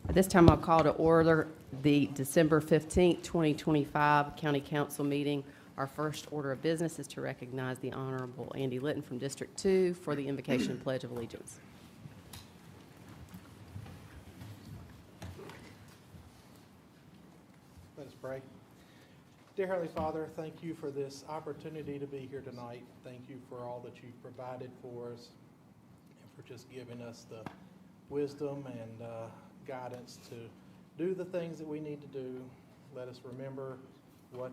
At this time, I'll call to order the December 15th, 2025 County Council meeting. Our first order of business is to recognize the Honorable Andy Litton from District 2 for the invocation and pledge of allegiance. Let us pray. Dear Heavenly Father, thank you for this opportunity to be here tonight. Thank you for all that you've provided for us and for just giving us the wisdom and guidance to do the things that we need to do. Let us remember what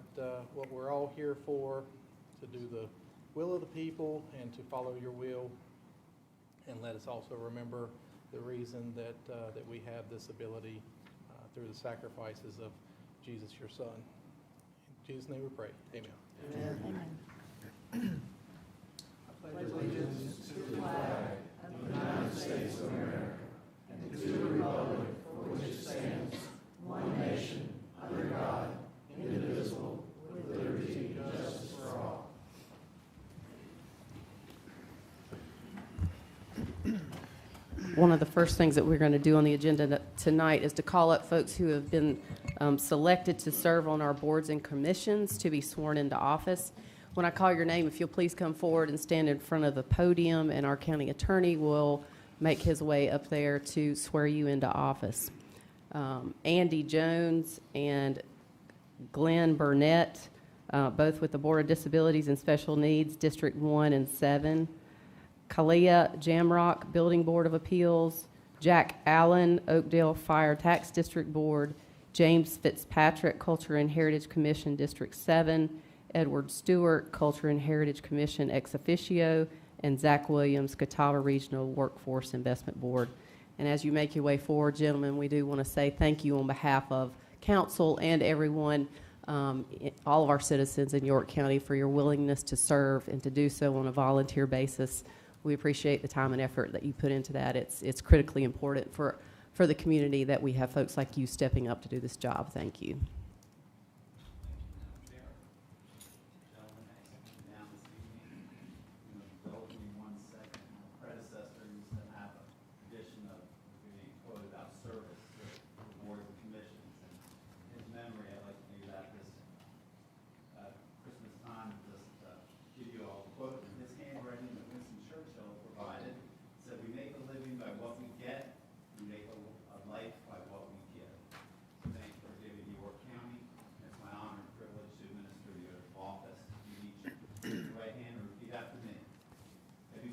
we're all here for, to do the will of the people and to follow your will. And let us also remember the reason that we have this ability through the sacrifices of Jesus, your Son. In Jesus' name we pray. Amen. Amen. I pledge allegiance to the flag of the United States of America and to the republic for which it stands, one nation, under God, indivisible, with liberty and justice for all. One of the first things that we're going to do on the agenda tonight is to call up folks who have been selected to serve on our boards and commissions to be sworn into office. When I call your name, if you'll please come forward and stand in front of the podium, and our county attorney will make his way up there to swear you into office. Andy Jones and Glenn Burnett, both with the Board of Disabilities and Special Needs, District 1 and 7. Kalia Jamrock, Building Board of Appeals. Jack Allen, Oakdale Fire Tax District Board. James Fitzpatrick, Culture and Heritage Commission, District 7. Edward Stewart, Culture and Heritage Commission, ex officio. And Zach Williams, Catawba Regional Workforce Investment Board. And as you make your way forward, gentlemen, we do want to say thank you on behalf of council and everyone, all of our citizens in York County, for your willingness to serve and to do so on a volunteer basis. We appreciate the time and effort that you put into that. It's critically important for the community that we have folks like you stepping up to do this job. Thank you.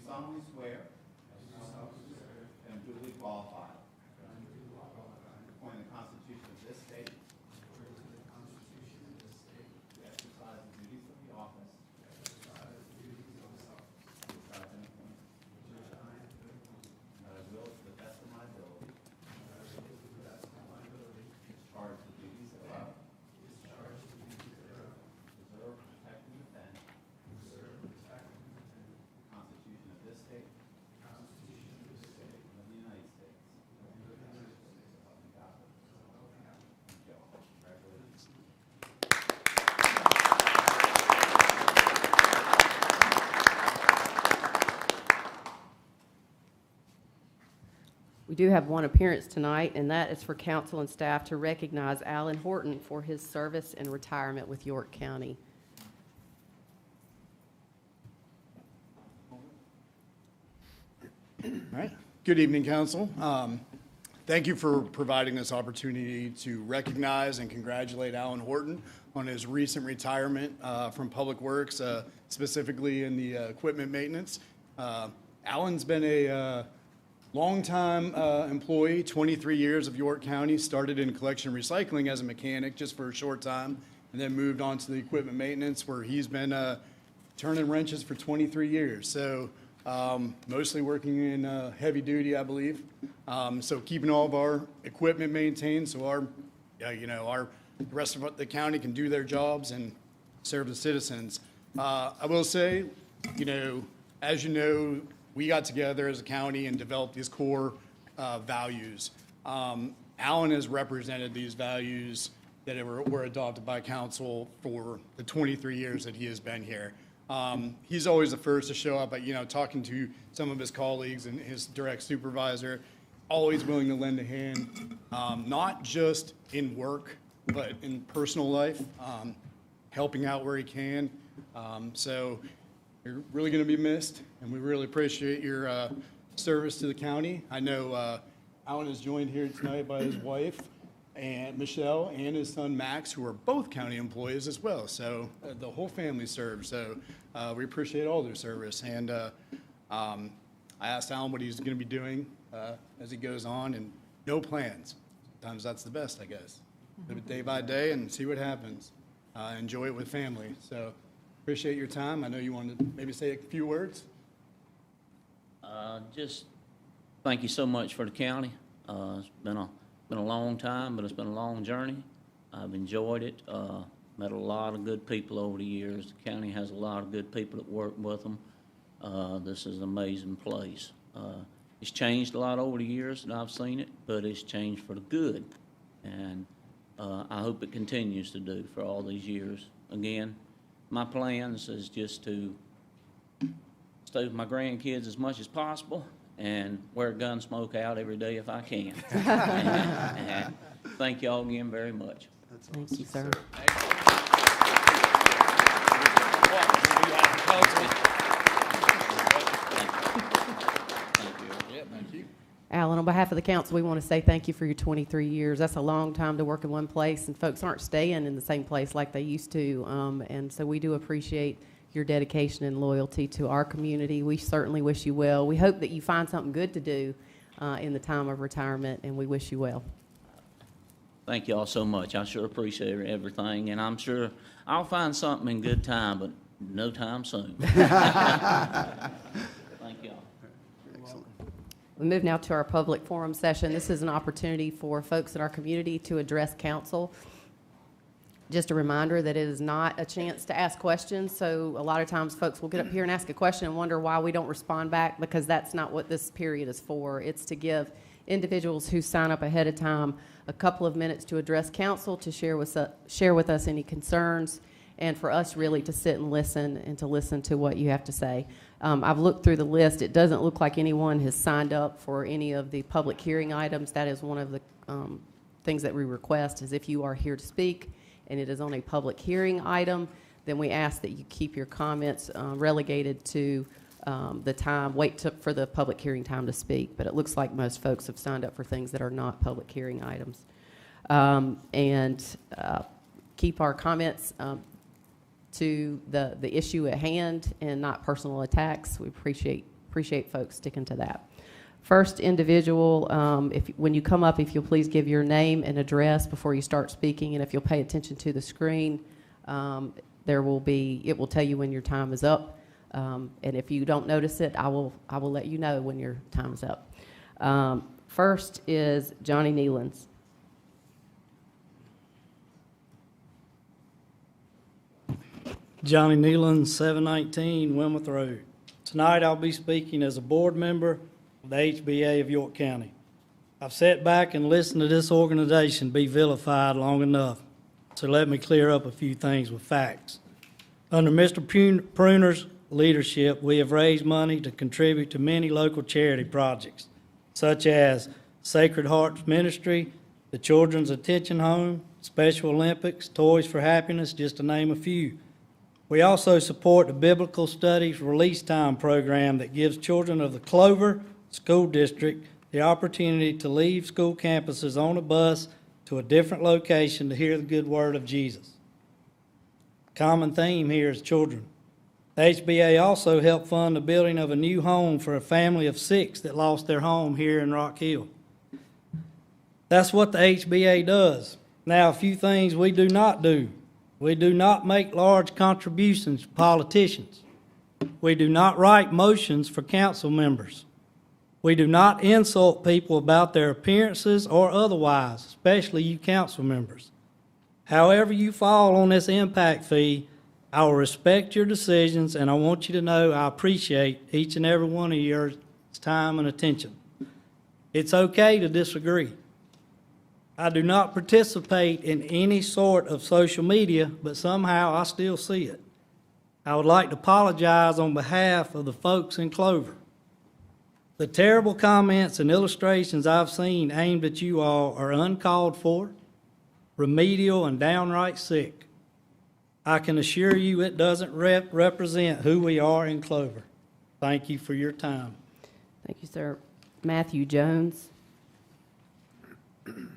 Solemnly swear and am duly qualified to perform the Constitution of this state, to exercise the duties of the office which I've been appointed, and that I will, to the best of my ability, discharge the duties thereof, preserve, protect, and defend Constitution of this state, of the United States, of God. Thank you all. Congratulations. We do have one appearance tonight, and that is for council and staff to recognize Alan Horton for his service and retirement with York County. All right. Good evening, Council. Thank you for providing this opportunity to recognize and congratulate Alan Horton on his recent retirement from Public Works, specifically in the equipment maintenance. Alan's been a longtime employee, 23 years of York County, started in collection and recycling as a mechanic just for a short time, and then moved on to the equipment maintenance where he's been turning wrenches for 23 years. So mostly working in heavy duty, I believe. So keeping all of our equipment maintained so our the rest of the county can do their jobs and serve the citizens. I will say, as you know, we got together as a county and developed these core values. Alan has represented these values that were adopted by council for the 23 years that he has been here. He's always the first to show up, but talking to some of his colleagues and his direct supervisor, always willing to lend a hand, not just in work, but in personal life, helping out where he can. So you're really going to be missed, and we really appreciate your service to the county. I know Alan is joined here tonight by his wife, and Michelle, and his son Max, who are both county employees as well. So the whole family serves. So we appreciate all their service. And I asked Alan what he's going to be doing as he goes on, and no plans. Sometimes that's the best, I guess. Live it day by day and see what happens. Enjoy it with family. So appreciate your time. I know you wanted to maybe say a few words. Just thank you so much for the county. It's been a long time, but it's been a long journey. I've enjoyed it. Met a lot of good people over the years. The county has a lot of good people that work with them. This is an amazing place. It's changed a lot over the years that I've seen it, but it's changed for the good. And I hope it continues to do for all these years. Again, my plans is just to stay with my grandkids as much as possible and wear Gunsmoke out every day if I can. And thank you all again very much. Thank you, sir. Thank you. Alan, on behalf of the council, we want to say thank you for your 23 years. That's a long time to work in one place, and folks aren't staying in the same place like they used to. And so we do appreciate your dedication and loyalty to our community. We certainly wish you well. We hope that you find something good to do in the time of retirement, and we wish you well. Thank you all so much. I sure appreciate everything, and I'm sure I'll find something in good time, but no time soon. Thank you all. We move now to our public forum session. This is an opportunity for folks in our community to address council. Just a reminder that it is not a chance to ask questions, so a lot of times folks will get up here and ask a question and wonder why we don't respond back, because that's not what this period is for. It's to give individuals who sign up ahead of time a couple of minutes to address council, to share with us any concerns, and for us really to sit and to listen to what you have to say. I've looked through the list. It doesn't look like anyone has signed up for any of the public hearing items. That is one of the things that we request, is if you are here to speak and it is on a public hearing item, then we ask that you keep your comments relegated to the time, for the public hearing time to speak. But it looks like most folks have signed up for things that are not public hearing items. Keep our comments to the issue at hand and not personal attacks. We appreciate folks sticking to that. First individual, when you come up, if you'll please give your name and address before you start speaking, and if you'll pay attention to the screen, it will tell you when your time is up. And if you don't notice it, I will let you know when your time is up. First is Johnny Nealons. Johnny Nealon, 719 Wilmouth Road. Tonight I'll be speaking as a board member of the HBA of York County. I've sat back and listened to this organization be vilified long enough, so let me clear up a few things with facts. Under Mr. Pruner's leadership, we have raised money to contribute to many local charity projects, such as Sacred Hearts Ministry, the Children's Attention Home, Special Olympics, Toys for Happiness, just to name a few. We also support the Biblical Studies Release Time program that gives children of the Clover School District the opportunity to leave school campuses on a bus to a different location to hear the good word of Jesus. Common theme here is children. The HBA also helped fund the building of a new home for a family of 6 that lost their home here in Rock Hill. That's what the HBA does. Now, a few things we do not do. We do not make large contributions to politicians. We do not write motions for council members. We do not insult people about their appearances or otherwise, especially you council members. However you fall on this impact fee, I will respect your decisions, and I want you to know I appreciate each and every one of your time and attention. It's okay to disagree. I do not participate in any sort of social media, but somehow I still see it. I would like to apologize on behalf of the folks in Clover. The terrible comments and illustrations I've seen aimed at you all are uncalled for, remedial, and downright sick. I can assure you it doesn't represent who we are in Clover. Thank you for your time. Thank you, sir. Matthew Jones. Good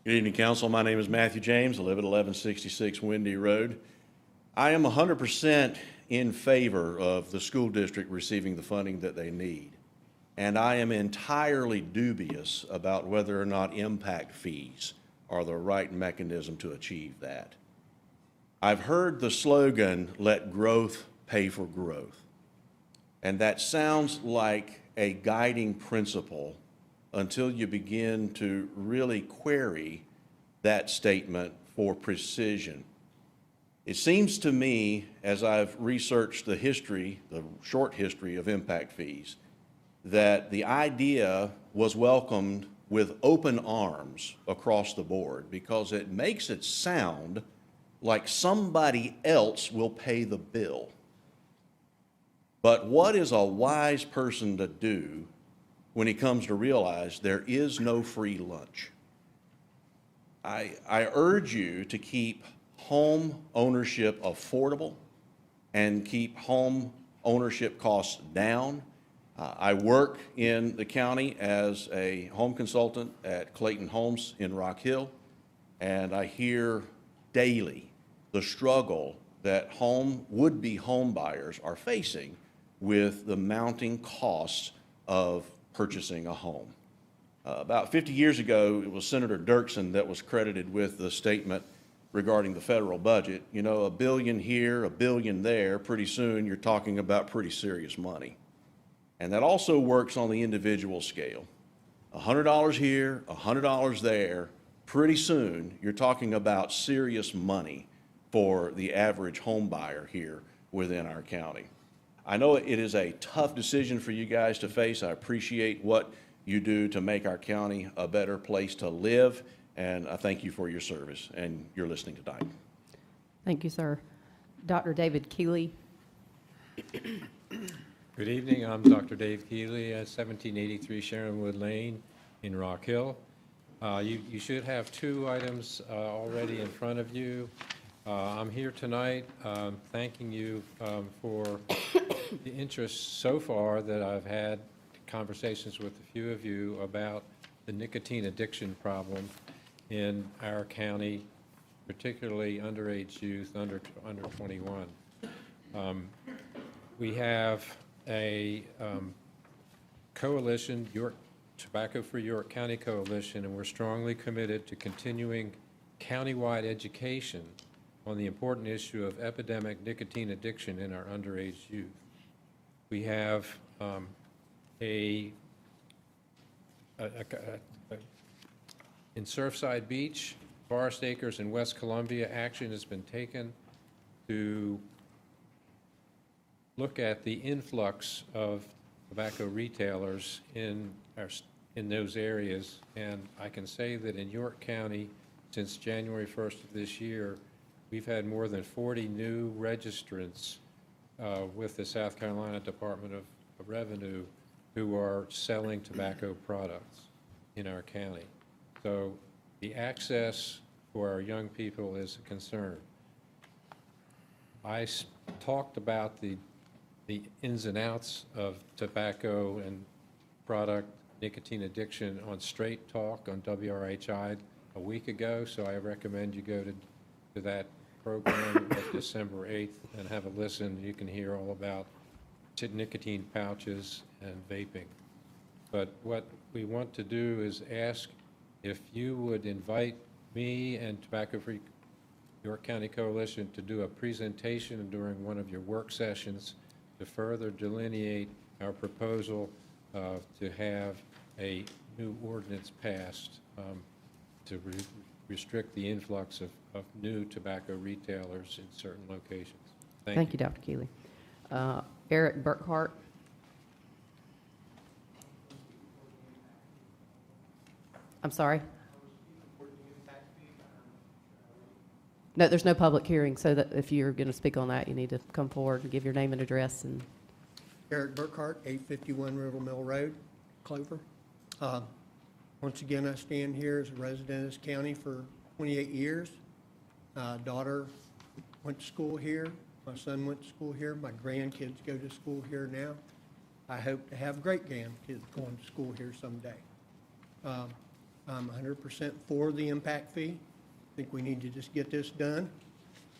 evening, council. My name is Matthew James. I live at 1166 Windy Road. I am 100% in favor of the school district receiving the funding that they need. And I am entirely dubious about whether or not impact fees are the right mechanism to achieve that. I've heard the slogan, "Let growth pay for growth." And that sounds like a guiding principle until you begin to really query that statement for precision. It seems to me, as I've researched the history, the short history of impact fees, that the idea was welcomed with open arms across the board because it makes it sound like somebody else will pay the bill. But what is a wise person to do when he comes to realize there is no free lunch? I urge you to keep home ownership affordable and keep home ownership costs down. I work in the county as a home consultant at Clayton Homes in Rock Hill, and I hear daily the struggle that would-be home buyers are facing with the mounting costs of purchasing a home. About 50 years ago, it was Senator Dirksen that was credited with the statement regarding the federal budget. You know, $1 billion here, $1 billion there, pretty soon you're talking about pretty serious money. And that also works on the individual scale. $100 here, $100 there, pretty soon you're talking about serious money for the average home buyer here within our county. I know it is a tough decision for you guys to face. I appreciate what you do to make our county a better place to live, and I thank you for your service and your listening tonight. Thank you, sir. Dr. David Keeley. Good evening. I'm Dr. Dave Keeley at 1783 Sharonwood Lane in Rock Hill. You should have two items already in front of you. I'm here tonight thanking you for the interest so far that I've had conversations with a few of you about the nicotine addiction problem in our county, particularly underage youth under 21. We have a coalition, York Tobacco Free York County Coalition, and we're strongly committed to continuing countywide education on the important issue of epidemic nicotine addiction in our underage youth. We have in Surfside Beach, Forest Acres, and West Columbia, action has been taken to look at the influx of tobacco retailers in those areas. And I can say that in York County, since January 1st of this year, we've had more than 40 new registrants with the South Carolina Department of Revenue who are selling tobacco products in our county. So the access for our young people is a concern. I talked about the ins and outs of tobacco and product nicotine addiction on Straight Talk on WRHI a week ago, so I recommend you go to that program at December 8th and have a listen. You can hear all about nicotine pouches and vaping. But what we want to do is ask if you would invite me and Tobacco Free York County Coalition to do a presentation during one of your work sessions to further delineate our proposal to have a new ordinance passed to restrict the influx of new tobacco retailers in certain locations. Thank you, Dr. Keeley. Eric Burkhart. I'm sorry? No, there's no public hearing, so that if you're going to speak on that, you need to come forward and give your name and address. And Eric Burkhart, 851 River Mill Road, Clover. Once again, I stand here as a resident of this county for 28 years. Daughter went to school here. My son went to school here. My grandkids go to school here now. I hope to have great grandkids going to school here someday. I'm 100% for the impact fee. I think we need to just get this done.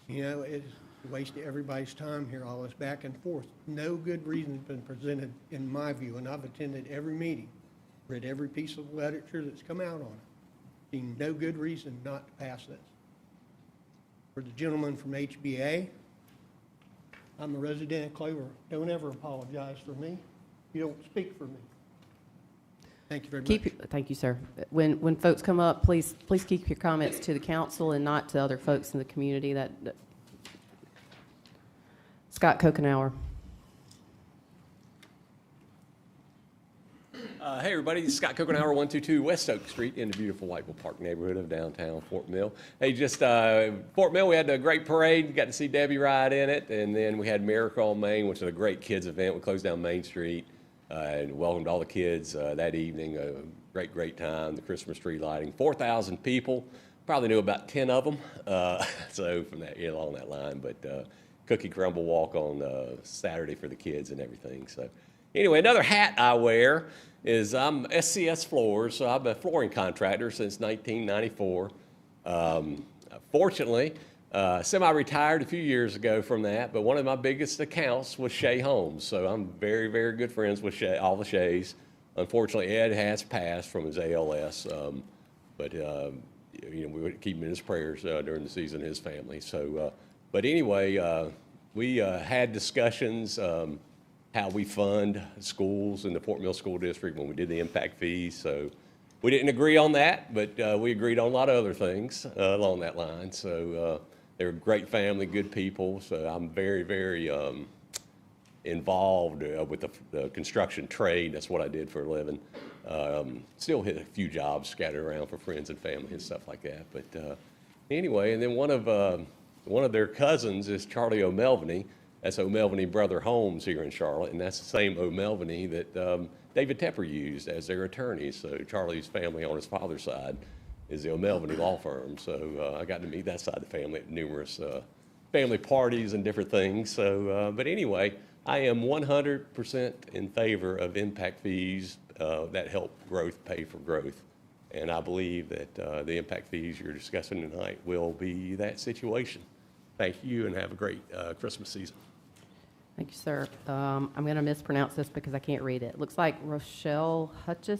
You know, it's a waste of everybody's time here, all this back and forth. No good reason has been presented, in my view, and I've attended every meeting, read every piece of literature that's come out on it. Seen no good reason not to pass this. For the gentleman from HBA, I'm a resident of Clover. Don't ever apologize for me. You don't speak for me. Thank you very much. Thank you, sir. When folks come up, please keep your comments to the council and not to other folks in the community. Scott Kokenauer. Hey, everybody, this is Scott Kokenauer, 122 West Oak Street in the beautiful Whiteville Park neighborhood of downtown Fort Mill. Hey, just Fort Mill, we had a great parade. Got to see Debbie ride in it. And then we had Miracle on Main, which was a great kids event. We closed down Main Street and welcomed all the kids that evening. A great time. The Christmas tree lighting. 4,000 people. Probably knew about 10 of them. So from that, along that line. But cookie crumble walk on Saturday for the kids and everything. So anyway, another hat I wear is I'm SCS Floors, so I've been a flooring contractor since 1994. Fortunately, semi-retired a few years ago from that, but one of my biggest accounts was Shea Homes, so I'm very, very good friends with all the Shays. Unfortunately, Ed has passed from his ALS, but we would keep him in his prayers during the season, his family. So, but anyway, we had discussions how we fund schools in the Fort Mill School District when we did the impact fees. So we didn't agree on that, but we agreed on a lot of other things along that line. So they're a great family, good people. So I'm very, very involved with the construction trade. That's what I did for a living. Still hit a few jobs scattered around for friends and family and stuff like that. But anyway, and then one of their cousins is Charlie O'Melveny. That's O'Melveny Brother Homes here in Charlotte, and that's the same O'Melveny that David Tepper used as their attorney. So Charlie's family on his father's side is the O'Melveny law firm. So I got to meet that side of the family at numerous family parties and different things. So, but anyway, I am 100% in favor of impact fees that help growth pay for growth. And I believe that the impact fees you're discussing tonight will be that situation. Thank you, and have a great Christmas season. Thank you, sir. I'm going to mispronounce this because I can't read it. Looks like Rochelle Hutchis.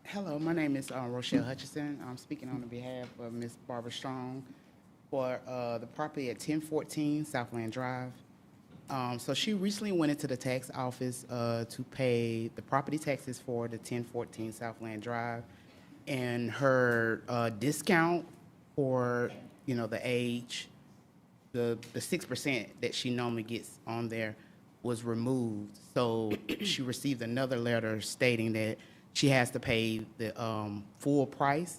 Hello, my name is Rochelle Hutchison. I'm speaking on behalf of Ms. Barbara Strong for the property at 1014 Southland Drive. So she recently went into the tax office to pay the property taxes for the 1014 Southland Drive, and her discount for the age, the 6% that she normally gets on there was removed. So she received another letter stating that she has to pay the full price.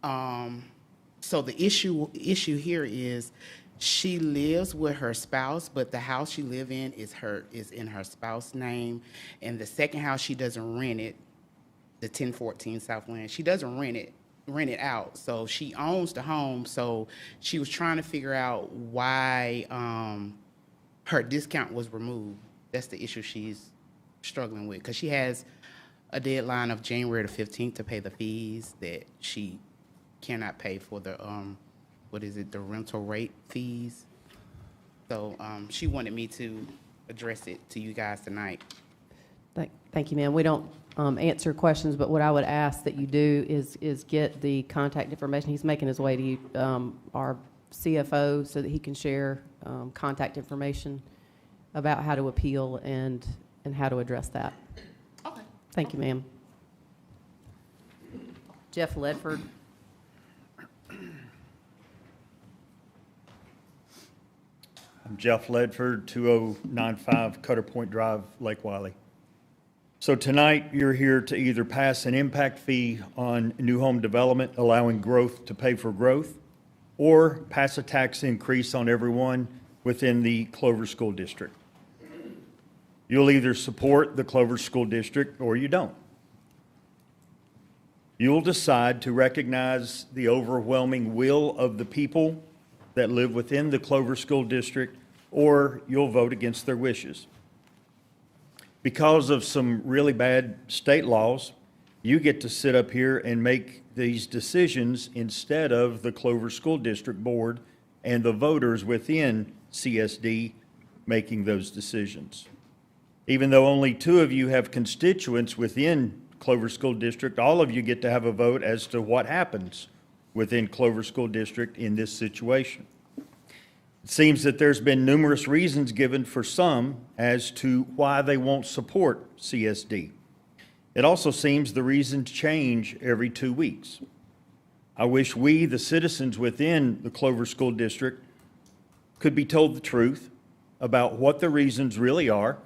So the issue here is she lives with her spouse, but the house she lives in is in her spouse's name, and the second house she doesn't rent it, the 1014 Southland. She doesn't rent it out, so she owns the home. So she was trying to figure out why her discount was removed. That's the issue she's struggling with, because she has a deadline of January the 15th to pay the fees that she cannot pay for the the rental rate fees. So she wanted me to address it to you guys tonight. Thank you, ma'am. We don't answer questions, but what I would ask that you do is get the contact information. He's making his way to you, our CFO, so that he can share contact information about how to appeal and how to address that. Okay. Thank you, ma'am. Jeff Ledford. I'm Jeff Ledford, 2095 Cutter Point Drive, Lake Wiley. So tonight, you're here to either pass an impact fee on new home development, allowing growth to pay for growth, or pass a tax increase on everyone within the Clover School District. You'll either support the Clover School District or you don't. You'll decide to recognize the overwhelming will of the people that live within the Clover School District, or you'll vote against their wishes. Because of some really bad state laws, you get to sit up here and make these decisions instead of the Clover School District Board and the voters within CSD making those decisions. Even though only 2 of you have constituents within Clover School District, all of you get to have a vote as to what happens within Clover School District in this situation. It seems that there's been numerous reasons given for some as to why they won't support CSD. It also seems the reasons change every 2 weeks. I wish we, the citizens within the Clover School District, could be told the truth about what the reasons really are,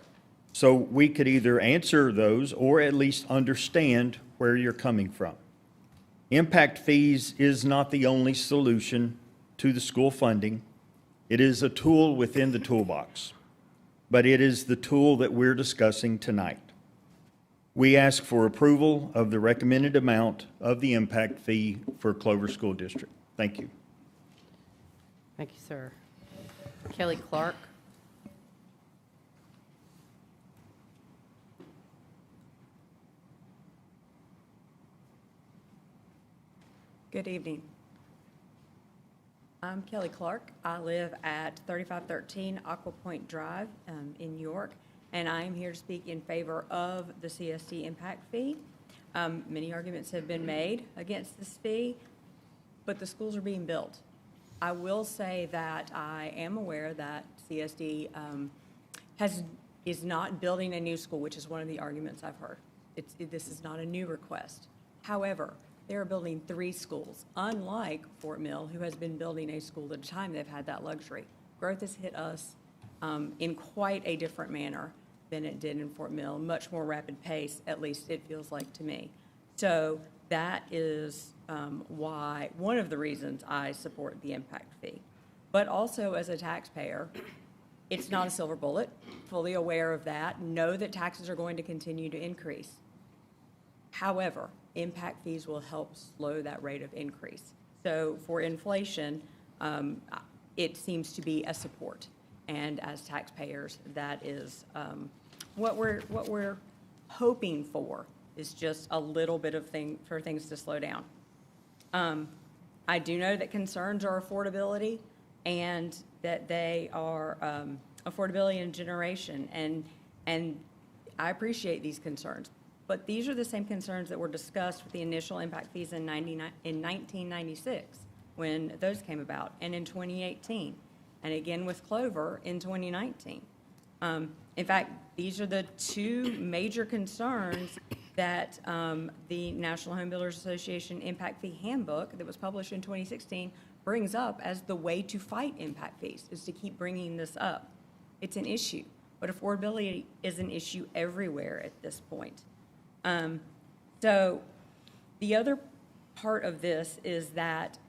so we could either answer those or at least understand where you're coming from. Impact fees is not the only solution to the school funding. It is a tool within the toolbox, but it is the tool that we're discussing tonight. We ask for approval of the recommended amount of the impact fee for Clover School District. Thank you. Thank you, sir. Kelly Clark. Good evening. I'm Kelly Clark. I live at 3513 Aqua Point Drive in York, and I am here to speak in favor of the CSD impact fee. Many arguments have been made against this fee, but the schools are being built. I will say that I am aware that CSD is not building a new school, which is one of the arguments I've heard. This is not a new request. However, they are building 3 schools, unlike Fort Mill, who has been building a school at a time. They've had that luxury. Growth has hit us in quite a different manner than it did in Fort Mill, much more rapid pace, at least it feels like to me. So that is why, one of the reasons I support the impact fee. But also as a taxpayer, it's not a silver bullet, fully aware of that, know that taxes are going to continue to increase. However, impact fees will help slow that rate of increase. So for inflation, it seems to be a support. And as taxpayers, that is what we're hoping for, is just a little bit of for things to slow down. I do know that concerns are affordability, and that they are affordability and generation, and I appreciate these concerns. But these are the same concerns that were discussed with the initial impact fees in 1996, when those came about, and in 2018, and again with Clover in 2019. In fact, these are the 2 major concerns that the National Home Builders Association Impact Fee Handbook that was published in 2016 brings up as the way to fight impact fees, is to keep bringing this up. It's an issue, but affordability is an issue everywhere at this point. So the other part of this is that,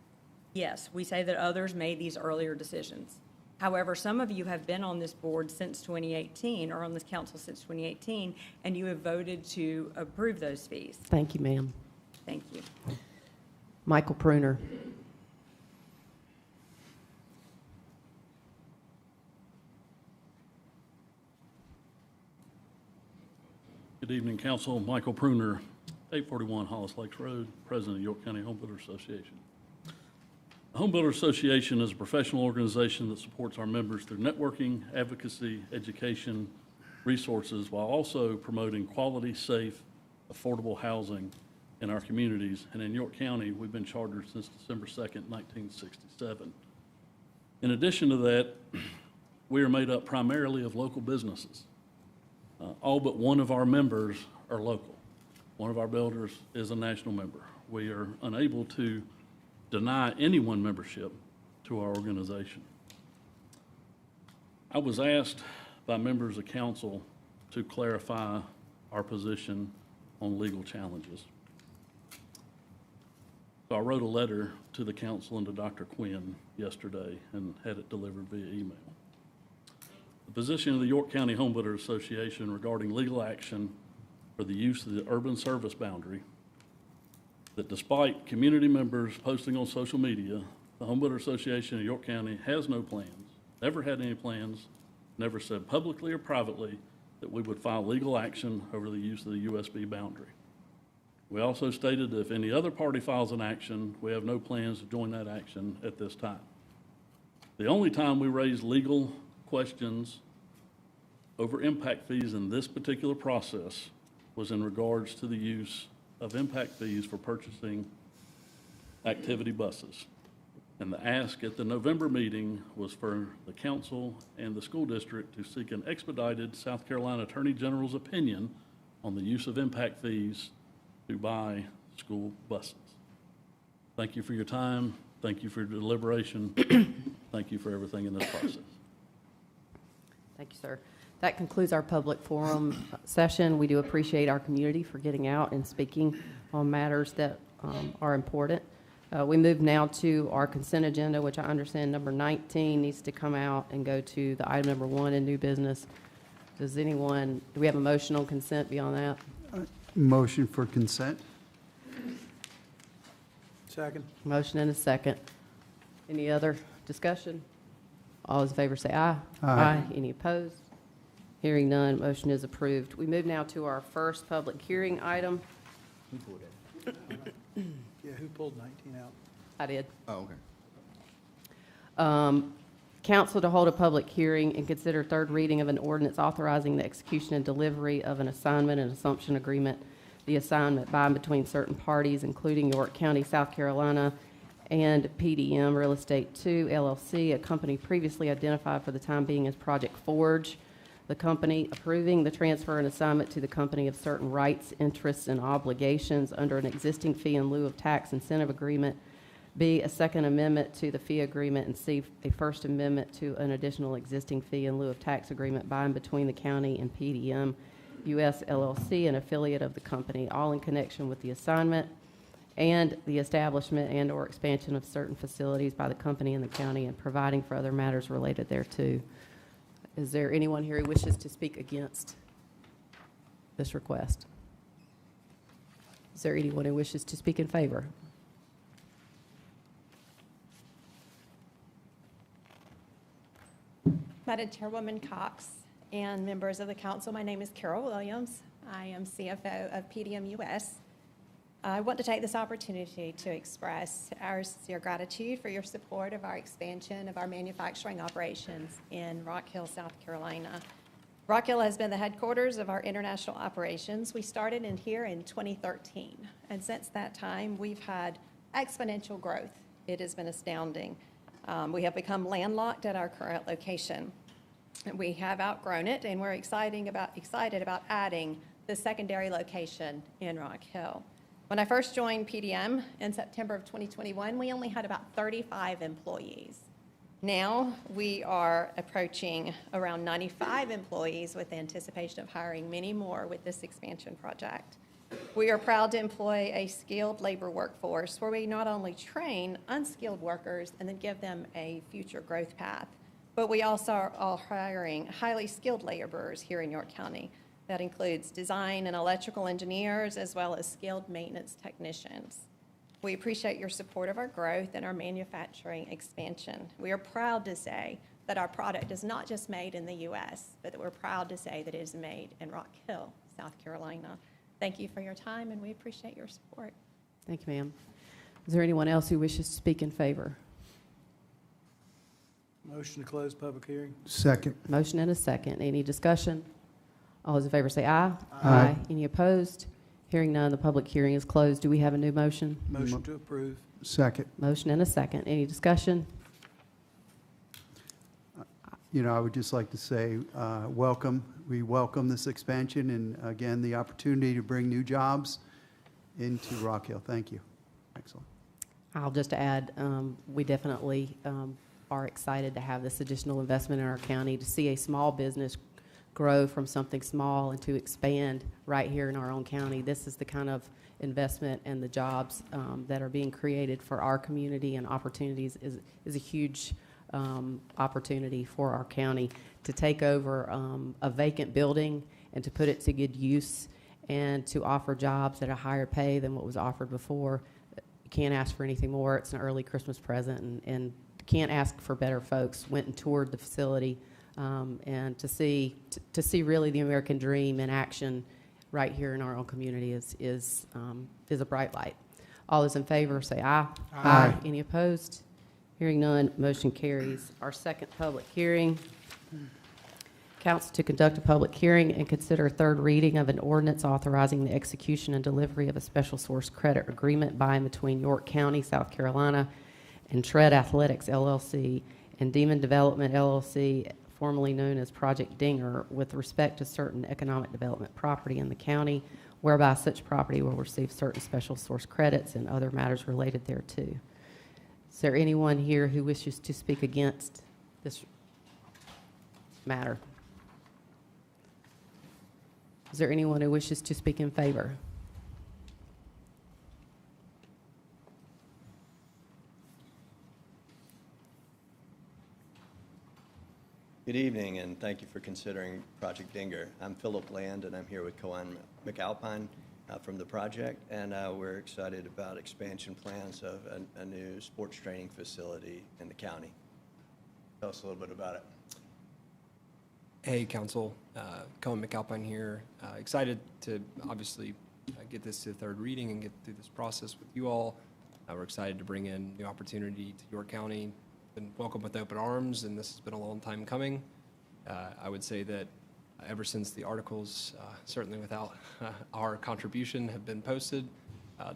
yes, we say that others made these earlier decisions. However, some of you have been on this board since 2018, or on this council since 2018, and you have voted to approve those fees. Thank you, ma'am. Thank you. Michael Pruner. Good evening, Council. Michael Pruner, 841 Hollis Lakes Road, President of York County Home Builders Association. The Home Builders Association is a professional organization that supports our members through networking, advocacy, education, resources, while also promoting quality, safe, affordable housing in our communities. And in York County, we've been chartered since December 2nd, 1967. In addition to that, we are made up primarily of local businesses. All but one of our members are local. One of our builders is a national member. We are unable to deny anyone membership to our organization. I was asked by members of council to clarify our position on legal challenges. So I wrote a letter to the council and to Dr. Quinn yesterday and had it delivered via email. The position of the York County Home Builders Association regarding legal action for the use of the urban service boundary, that despite community members posting on social media, the Home Builder Association of York County has no plans, never had any plans, never said publicly or privately that we would file legal action over the use of the USB boundary. We also stated that if any other party files an action, we have no plans to join that action at this time. The only time we raised legal questions over impact fees in this particular process was in regards to the use of impact fees for purchasing activity buses. And the ask at the November meeting was for the council and the school district to seek an expedited South Carolina Attorney General's opinion on the use of impact fees to buy school buses. Thank you for your time. Thank you for your deliberation. Thank you for everything in this process. Thank you, sir. That concludes our public forum session. We do appreciate our community for getting out and speaking on matters that are important. We move now to our consent agenda, which I understand number 19 needs to come out and go to the item number 1 in new business. Do we have a motion on consent beyond that? Motion for consent. Second. Motion and a second. Any other discussion? All those in favor say aye. Aye. Any opposed? Hearing none, motion is approved. We move now to our first public hearing item. Yeah, who pulled 19 out? I did. Oh, okay. Council to hold a public hearing and consider third reading of an ordinance authorizing the execution and delivery of an assignment and assumption agreement, the assignment by and between certain parties, including York County, South Carolina, and PDM Real Estate 2 LLC, a company previously identified for the time being as Project Forge. The company approving the transfer and assignment to the company of certain rights, interests, and obligations under an existing fee in lieu of tax incentive agreement. B, a second amendment to the fee agreement, and C, a first amendment to an additional existing fee in lieu of tax agreement by and between the county and PDM US LLC, an affiliate of the company, all in connection with the assignment and the establishment and/or expansion of certain facilities by the company and the county, and providing for other matters related thereto. Is there anyone here who wishes to speak against this request? Is there anyone who wishes to speak in favor? Madam Chairwoman Cox and members of the council, my name is Carol Williams. I am CFO of PDM US. I want to take this opportunity to express our sincere gratitude for your support of our expansion of our manufacturing operations in Rock Hill, South Carolina. Rock Hill has been the headquarters of our international operations. We started in here in 2013, and since that time, we've had exponential growth. It has been astounding. We have become landlocked at our current location. We have outgrown it, and we're excited about adding the secondary location in Rock Hill. When I first joined PDM in September of 2021, we only had about 35 employees. Now we are approaching around 95 employees with anticipation of hiring many more with this expansion project. We are proud to employ a skilled labor workforce where we not only train unskilled workers and then give them a future growth path, but we also are hiring highly skilled laborers here in York County. That includes design and electrical engineers as well as skilled maintenance technicians. We appreciate your support of our growth and our manufacturing expansion. We are proud to say that our product is not just made in the U.S., but that we're proud to say that it is made in Rock Hill, South Carolina. Thank you for your time, and we appreciate your support. Thank you, ma'am. Is there anyone else who wishes to speak in favor? Motion to close public hearing. Second. Motion and a second. Any discussion? All those in favor say aye. Aye. Any opposed? Hearing none, the public hearing is closed. Do we have a new motion? Motion to approve. Second. Motion and a second. Any discussion? You know, I would just like to say, welcome. We welcome this expansion and, again, the opportunity to bring new jobs into Rock Hill. Thank you. Excellent. I'll just add, we definitely are excited to have this additional investment in our county, to see a small business grow from something small and to expand right here in our own county. This is the kind of investment and the jobs that are being created for our community, and opportunities is a huge opportunity for our county to take over a vacant building and to put it to good use and to offer jobs at a higher pay than what was offered before. You can't ask for anything more. It's an early Christmas present, and can't ask for better. Folks went and toured the facility, and to see really the American dream in action right here in our own community is a bright light. All those in favor say aye. Aye. Any opposed? Hearing none, motion carries. Our second public hearing. Council to conduct a public hearing and consider a third reading of an ordinance authorizing the execution and delivery of a special source credit agreement by and between York County, South Carolina, and Tread Athletics LLC and Demon Development LLC, formerly known as Project Dinger, with respect to certain economic development property in the county, whereby such property will receive certain special source credits and other matters related thereto. Is there anyone here who wishes to speak against this matter? Is there anyone who wishes to speak in favor? Good evening, and thank you for considering Project Dinger. I'm Philip Land, and I'm here with Coan McAlpine from the project, and we're excited about expansion plans of a new sports training facility in the county. Tell us a little bit about it. Hey, Council. Coan McAlpine here. Excited to obviously get this to the third reading and get through this process with you all. We're excited to bring in new opportunity to York County. Been welcomed with open arms, and this has been a long time coming. I would say that ever since the articles, certainly without our contribution, have been posted,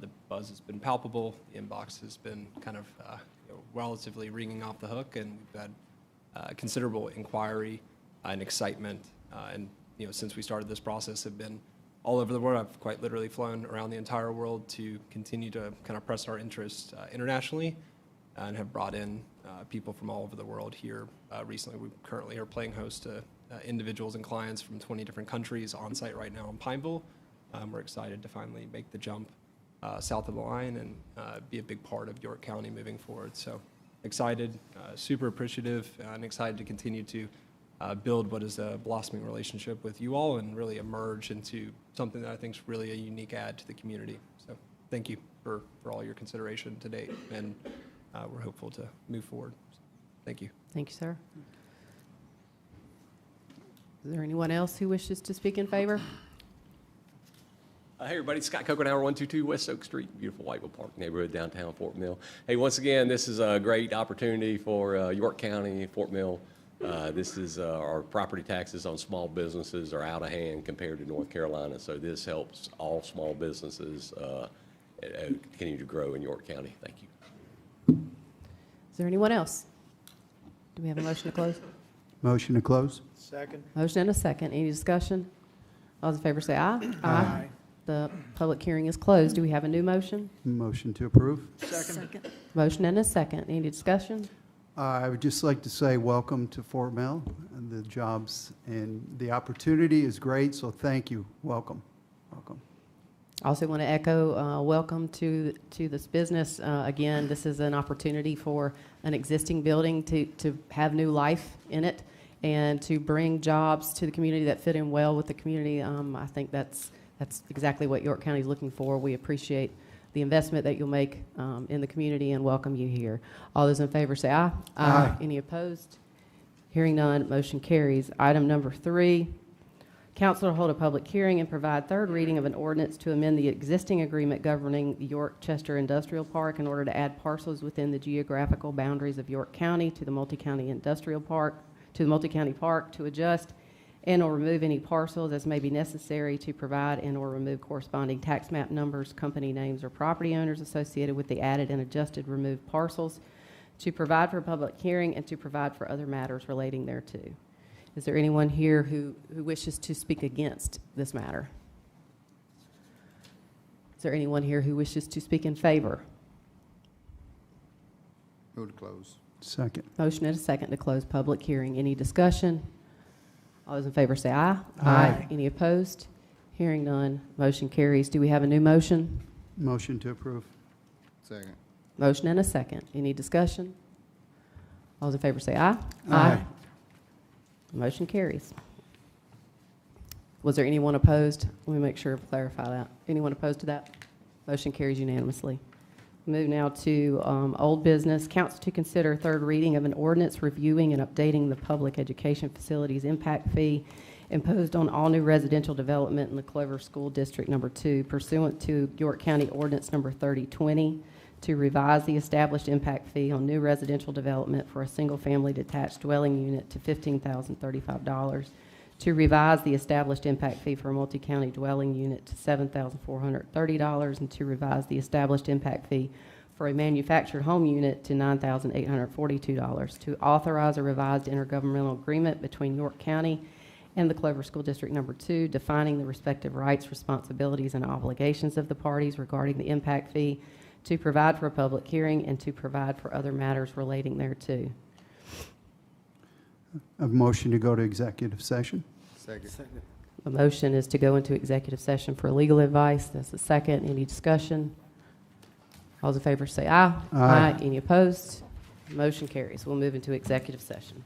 the buzz has been palpable. The inbox has been kind of relatively ringing off the hook, and we've had considerable inquiry and excitement. And since we started this process, have been all over the world. I've quite literally flown around the entire world to continue to kind of press our interest internationally, and have brought in people from all over the world here recently. We currently are playing host to individuals and clients from 20 different countries on site right now in Pineville. We're excited to finally make the jump south of the line and be a big part of York County moving forward. So excited, super appreciative, and excited to continue to build what is a blossoming relationship with you all and really emerge into something that I think is really a unique add to the community. So thank you for all your consideration to date, and we're hopeful to move forward. Thank you. Thank you, sir. Is there anyone else who wishes to speak in favor? Hey everybody, Scott Kokenauer, 122 West Oak Street, beautiful Whiteville Park neighborhood, downtown Fort Mill. Hey, once again, this is a great opportunity for York County, Fort Mill. This is our property taxes on small businesses are out of hand compared to North Carolina, so this helps all small businesses continue to grow in York County. Thank you. Is there anyone else? Do we have a motion to close? Motion to close? Second. Motion and a second. Any discussion? All those in favor say aye. Aye. The public hearing is closed. Do we have a new motion? Motion to approve? Second. Motion and a second. Any discussion? I would just like to say welcome to Fort Mill, and the jobs and the opportunity is great, so thank you. Welcome. Welcome. I also want to echo welcome to this business. Again, this is an opportunity for an existing building to have new life in it and to bring jobs to the community that fit in well with the community. I think that's exactly what York County is looking for. We appreciate the investment that you'll make in the community and welcome you here. All those in favor say aye. Aye. Any opposed? Hearing none, motion carries. Item number 3. Council will hold a public hearing and provide third reading of an ordinance to amend the existing agreement governing the York-Chester Industrial Park in order to add parcels within the geographical boundaries of York County to the Multi-County Industrial Park, to the Multi-County Park, to adjust and/or remove any parcels as may be necessary to provide and/or remove corresponding tax map numbers, company names, or property owners associated with the added and adjusted removed parcels, to provide for a public hearing, and to provide for other matters relating thereto. Is there anyone here who wishes to speak against this matter? Is there anyone here who wishes to speak in favor? Move to close. Second. Motion and a second to close public hearing. Any discussion? All those in favor say aye. Aye. Any opposed? Hearing none, motion carries. Do we have a new motion? Motion to approve. Second. Motion and a second. Any discussion? All those in favor say aye. Aye. Motion carries. Was there anyone opposed? Let me make sure to clarify that. Anyone opposed to that? Motion carries unanimously. Move now to old business. Council to consider third reading of an ordinance reviewing and updating the public education facilities impact fee imposed on all new residential development in the Clover School District Number 2 pursuant to York County Ordinance Number 3020 to revise the established impact fee on new residential development for a single-family detached dwelling unit to $15,035, to revise the established impact fee for a multi-county dwelling unit to $7,430, and to revise the established impact fee for a manufactured home unit to $9,842, to authorize a revised intergovernmental agreement between York County and the Clover School District Number 2, defining the respective rights, responsibilities, and obligations of the parties regarding the impact fee, to provide for a public hearing, and to provide for other matters relating thereto. A motion to go to executive session. Second. The motion is to go into executive session for legal advice. That's the second. Any discussion? All those in favor say aye. Aye. Any opposed? Motion carries. We'll move into executive session.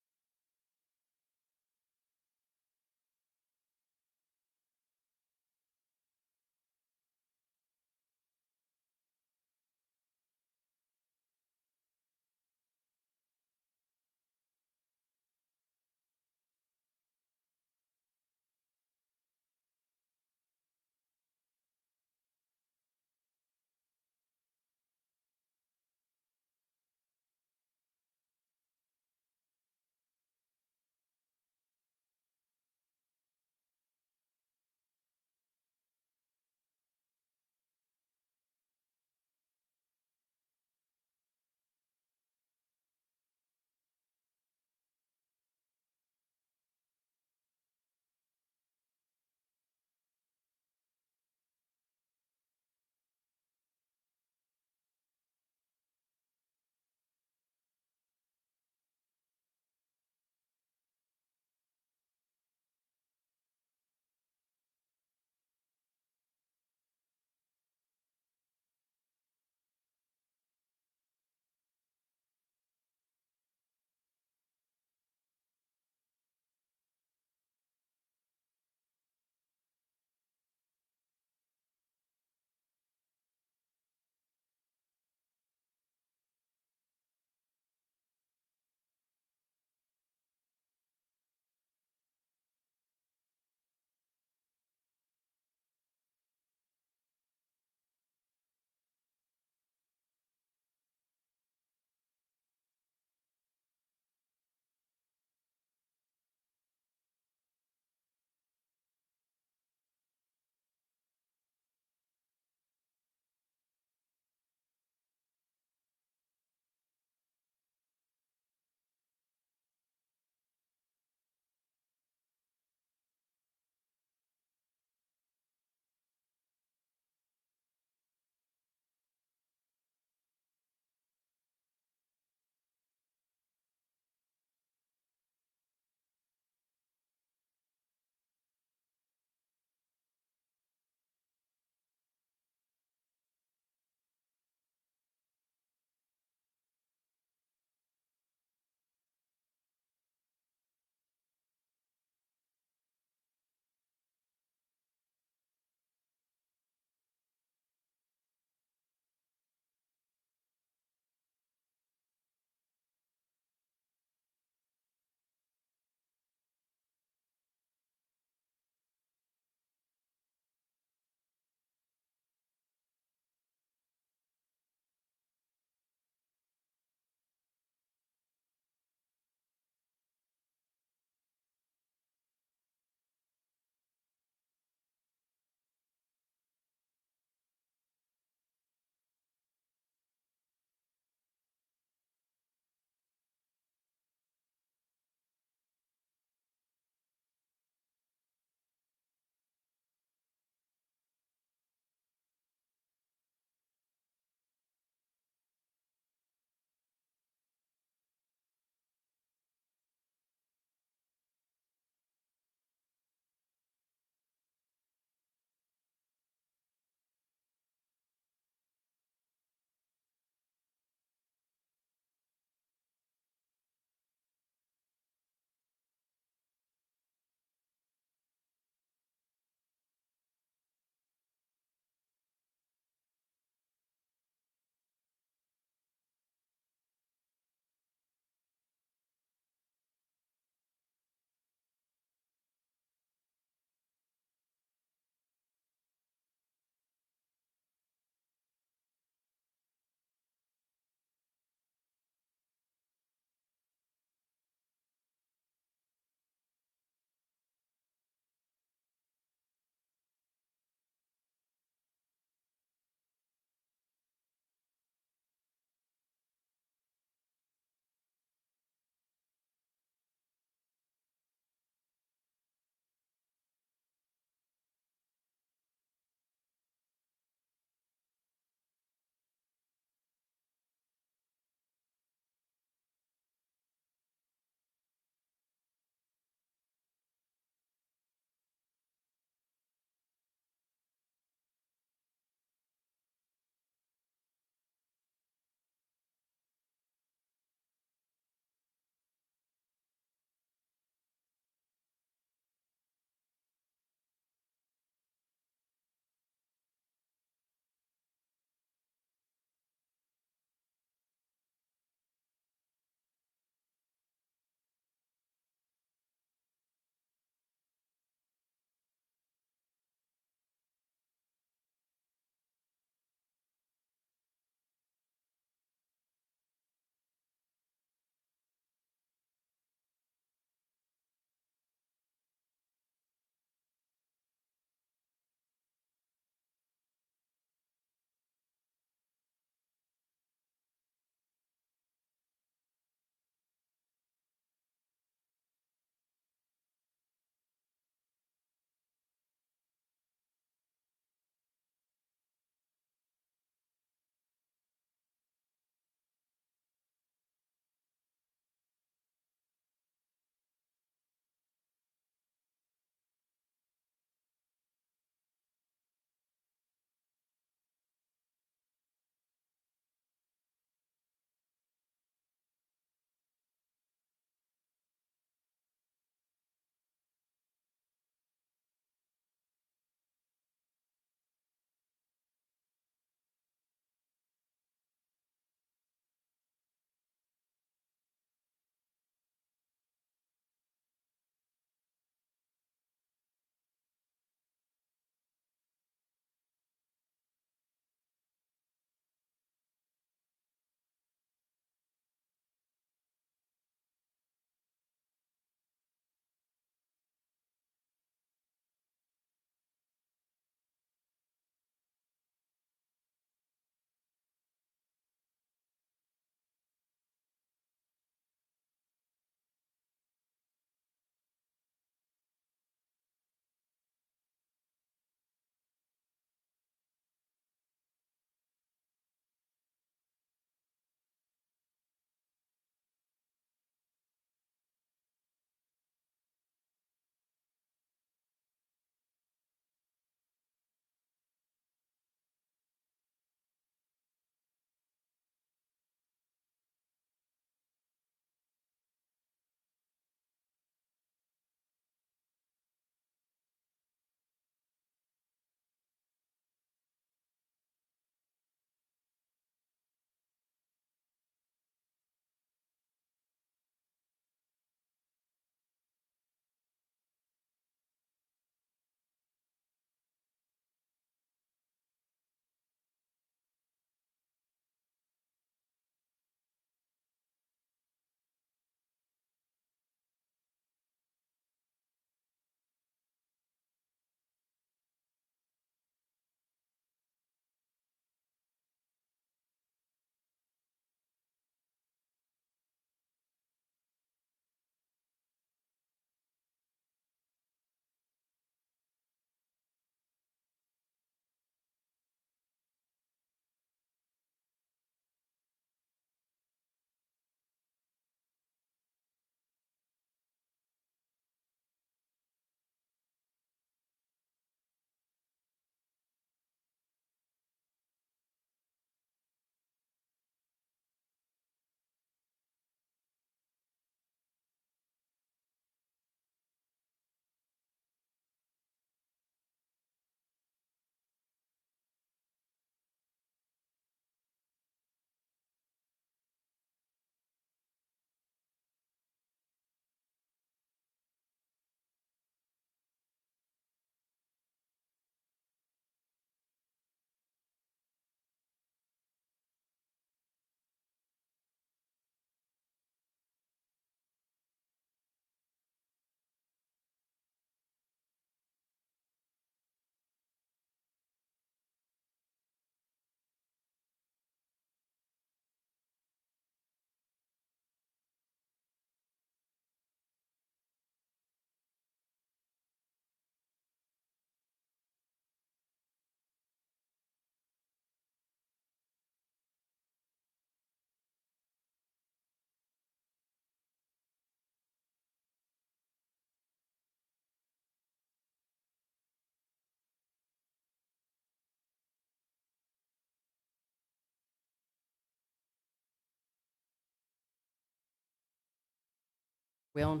Well,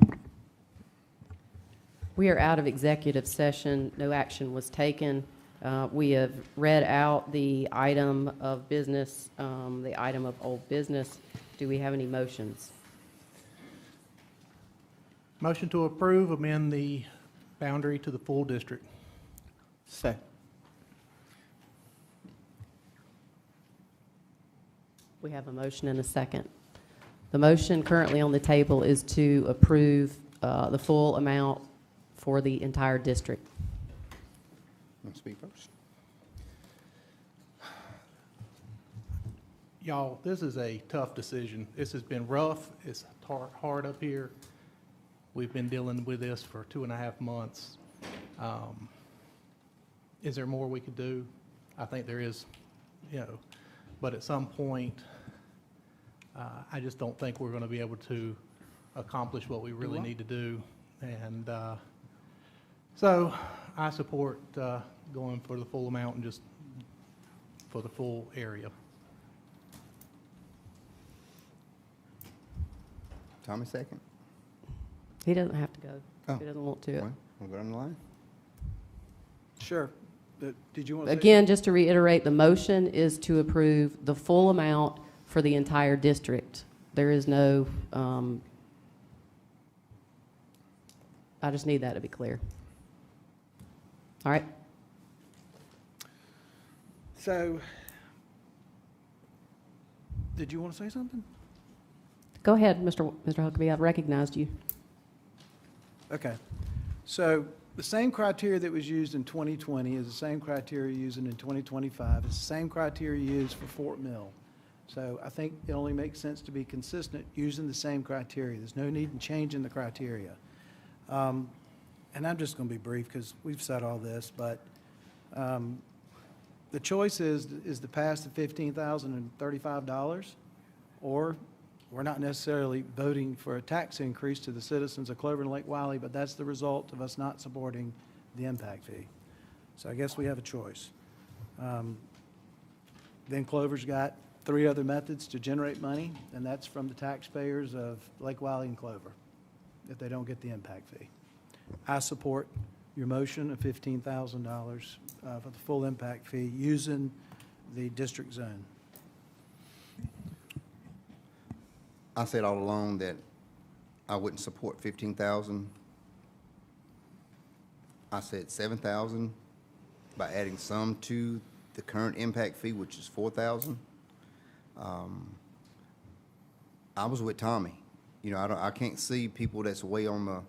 we are out of executive session. No action was taken. We have read out the item of business, the item of old business. Do we have any motions? Motion to approve, amend the boundary to the full district. Second. We have a motion and a second. The motion currently on the table is to approve the full amount for the entire district. Want to speak first? Y'all, this is a tough decision. This has been rough. It's hard up here. We've been dealing with this for 2.5 months. Is there more we could do? I think there is, but at some point, I just don't think we're going to be able to accomplish what we really need to do. And so I support going for the full amount and just for the full area. Tommy, second. He doesn't have to go. Oh. If he doesn't want to. We'll go on the line. Sure. Did you want to say? Again, just to reiterate, the motion is to approve the full amount for the entire district. There is no, I just need that to be clear. All right. So, did you want to say something? Go ahead, Mr. Huckabee. I've recognized you. Okay. So the same criteria that was used in 2020 is the same criteria used in 2025. It's the same criteria used for Fort Mill. So I think it only makes sense to be consistent using the same criteria. There's no need in changing the criteria. And I'm just going to be brief because we've said all this, but the choice is to pass the $15,035, or we're not necessarily voting for a tax increase to the citizens of Clover and Lake Wiley, but that's the result of us not supporting the impact fee. So I guess we have a choice. Then Clover's got 3 other methods to generate money, and that's from the taxpayers of Lake Wiley and Clover if they don't get the impact fee. I support your motion of $15,000 for the full impact fee using the district zone. I said all along that I wouldn't support 15,000. I said 7,000 by adding some to the current impact fee, which is 4,000. I was with Tommy. I can't see people that's way on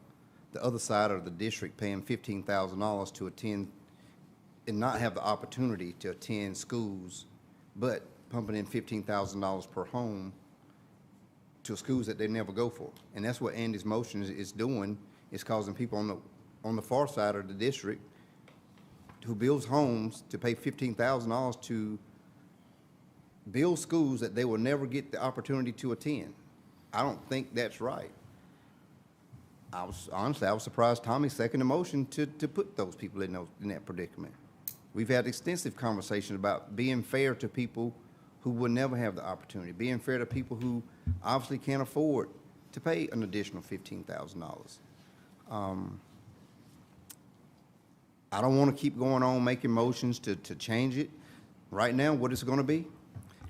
the other side of the district paying $15,000 to attend and not have the opportunity to attend schools, but pumping in $15,000 per home to schools that they never go for. And that's what Andy's motion is doing, is causing people on the far side of the district who builds homes to pay $15,000 to build schools that they will never get the opportunity to attend. I don't think that's right. I was surprised Tommy seconded the motion to put those people in that predicament. We've had extensive conversations about being fair to people who will never have the opportunity, being fair to people who obviously can't afford to pay an additional $15,000. I don't want to keep going on making motions to change it. Right now, what it's going to be,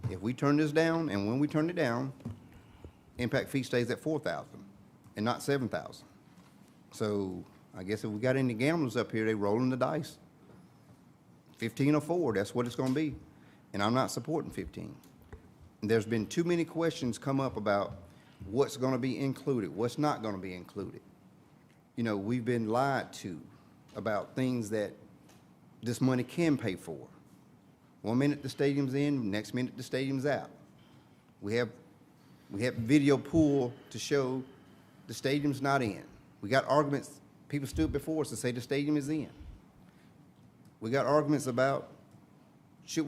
if we turn this down, and when we turn it down, impact fee stays at $4,000 and not $7,000. So I guess if we got any gamblers up here, they rolling the dice. 15 or 4, that's what it's going to be. And I'm not supporting 15. There's been too many questions come up about what's going to be included, what's not going to be included. We've been lied to about things that this money can pay for. 1 minute the stadium's in, next minute the stadium's out. We have video pull to show the stadium's not in. We got arguments, people stood before us to say the stadium is in. We got arguments about should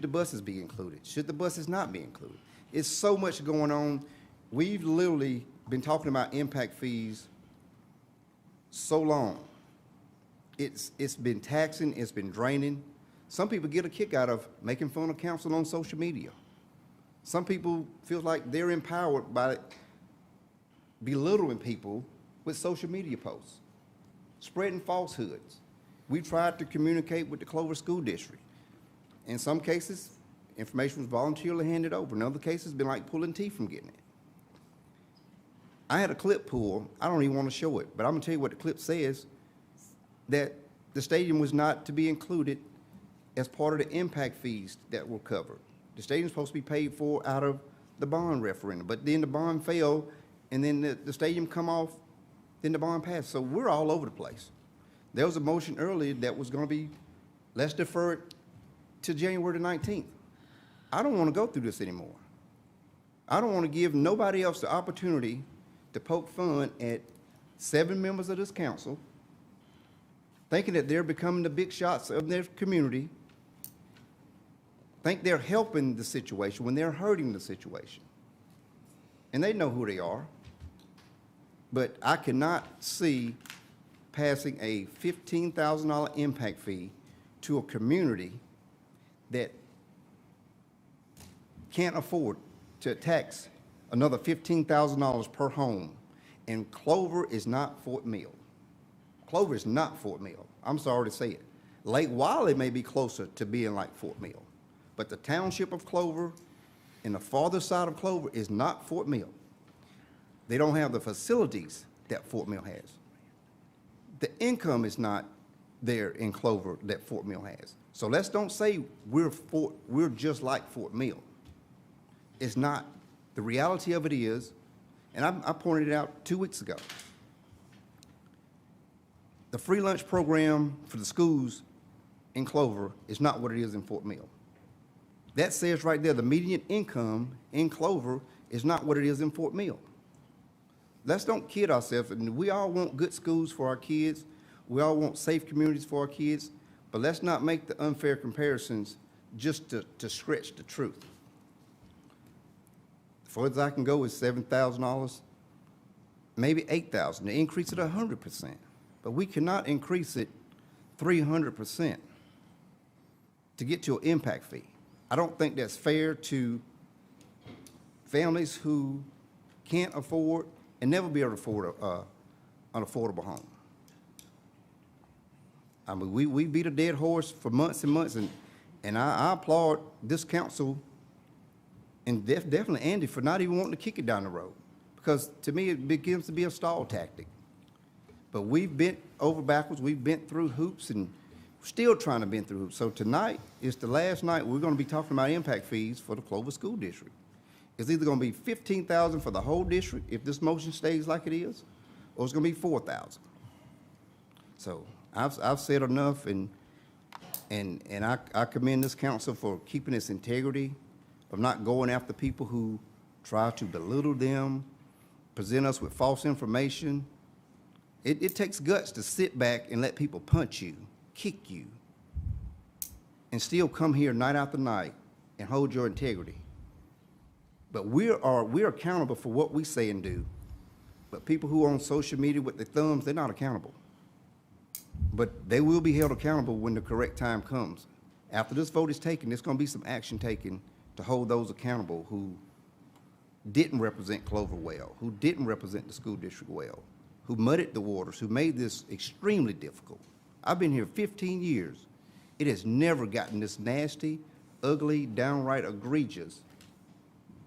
the buses be included? Should the buses not be included? It's so much going on. We've literally been talking about impact fees so long. It's been taxing, it's been draining. Some people get a kick out of making fun of council on social media. Some people feel like they're empowered by belittling people with social media posts, spreading falsehoods. We tried to communicate with the Clover School District. In some cases, information was voluntarily handed over. In other cases, it's been like pulling teeth from getting it. I had a clip pulled. I don't even want to show it, but I'm going to tell you what the clip says, that the stadium was not to be included as part of the impact fees that were covered. The stadium's supposed to be paid for out of the bond referendum, but then the bond failed, and then the stadium come off, then the bond passed. So we're all over the place. There was a motion earlier that was going to be, let's defer it to January the 19th. I don't want to go through this anymore. I don't want to give nobody else the opportunity to poke fun at 7 members of this council, thinking that they're becoming the big shots of their community, think they're helping the situation when they're hurting the situation. And they know who they are. But I cannot see passing a $15,000 impact fee to a community that can't afford to tax another $15,000 per home. And Clover is not Fort Mill. Clover is not Fort Mill. I'm sorry to say it. Lake Wiley may be closer to being like Fort Mill, but the township of Clover and the farther side of Clover is not Fort Mill. They don't have the facilities that Fort Mill has. The income is not there in Clover that Fort Mill has. So let's don't say we're just like Fort Mill. It's not. The reality of it is, and I pointed it out 2 weeks ago, the free lunch program for the schools in Clover is not what it is in Fort Mill. That says right there, the median income in Clover is not what it is in Fort Mill. Let's don't kid ourselves. And we all want good schools for our kids. We all want safe communities for our kids. But let's not make the unfair comparisons just to stretch the truth. As far as I can go is $7,000, maybe $8,000, to increase it 100%. But we cannot increase it 300% to get to an impact fee. I don't think that's fair to families who can't afford and never be able to afford an affordable home. I mean, we beat a dead horse for months and months, and I applaud this council and definitely Andy for not even wanting to kick it down the road, because to me it begins to be a stall tactic. But we've bent over backwards, we've bent through hoops, and still trying to bend through hoops. So tonight is the last night we're going to be talking about impact fees for the Clover School District. It's either going to be $15,000 for the whole district if this motion stays like it is, or it's going to be $4,000. So I've said enough, and I commend this council for keeping its integrity, of not going after people who try to belittle them, present us with false information. It takes guts to sit back and let people punch you, kick you, and still come here night after night and hold your integrity. But we're accountable for what we say and do. But people who are on social media with their thumbs, they're not accountable. But they will be held accountable when the correct time comes. After this vote is taken, there's going to be some action taken to hold those accountable who didn't represent Clover well, who didn't represent the school district well, who muddied the waters, who made this extremely difficult. I've been here 15 years. It has never gotten this nasty, ugly, downright egregious.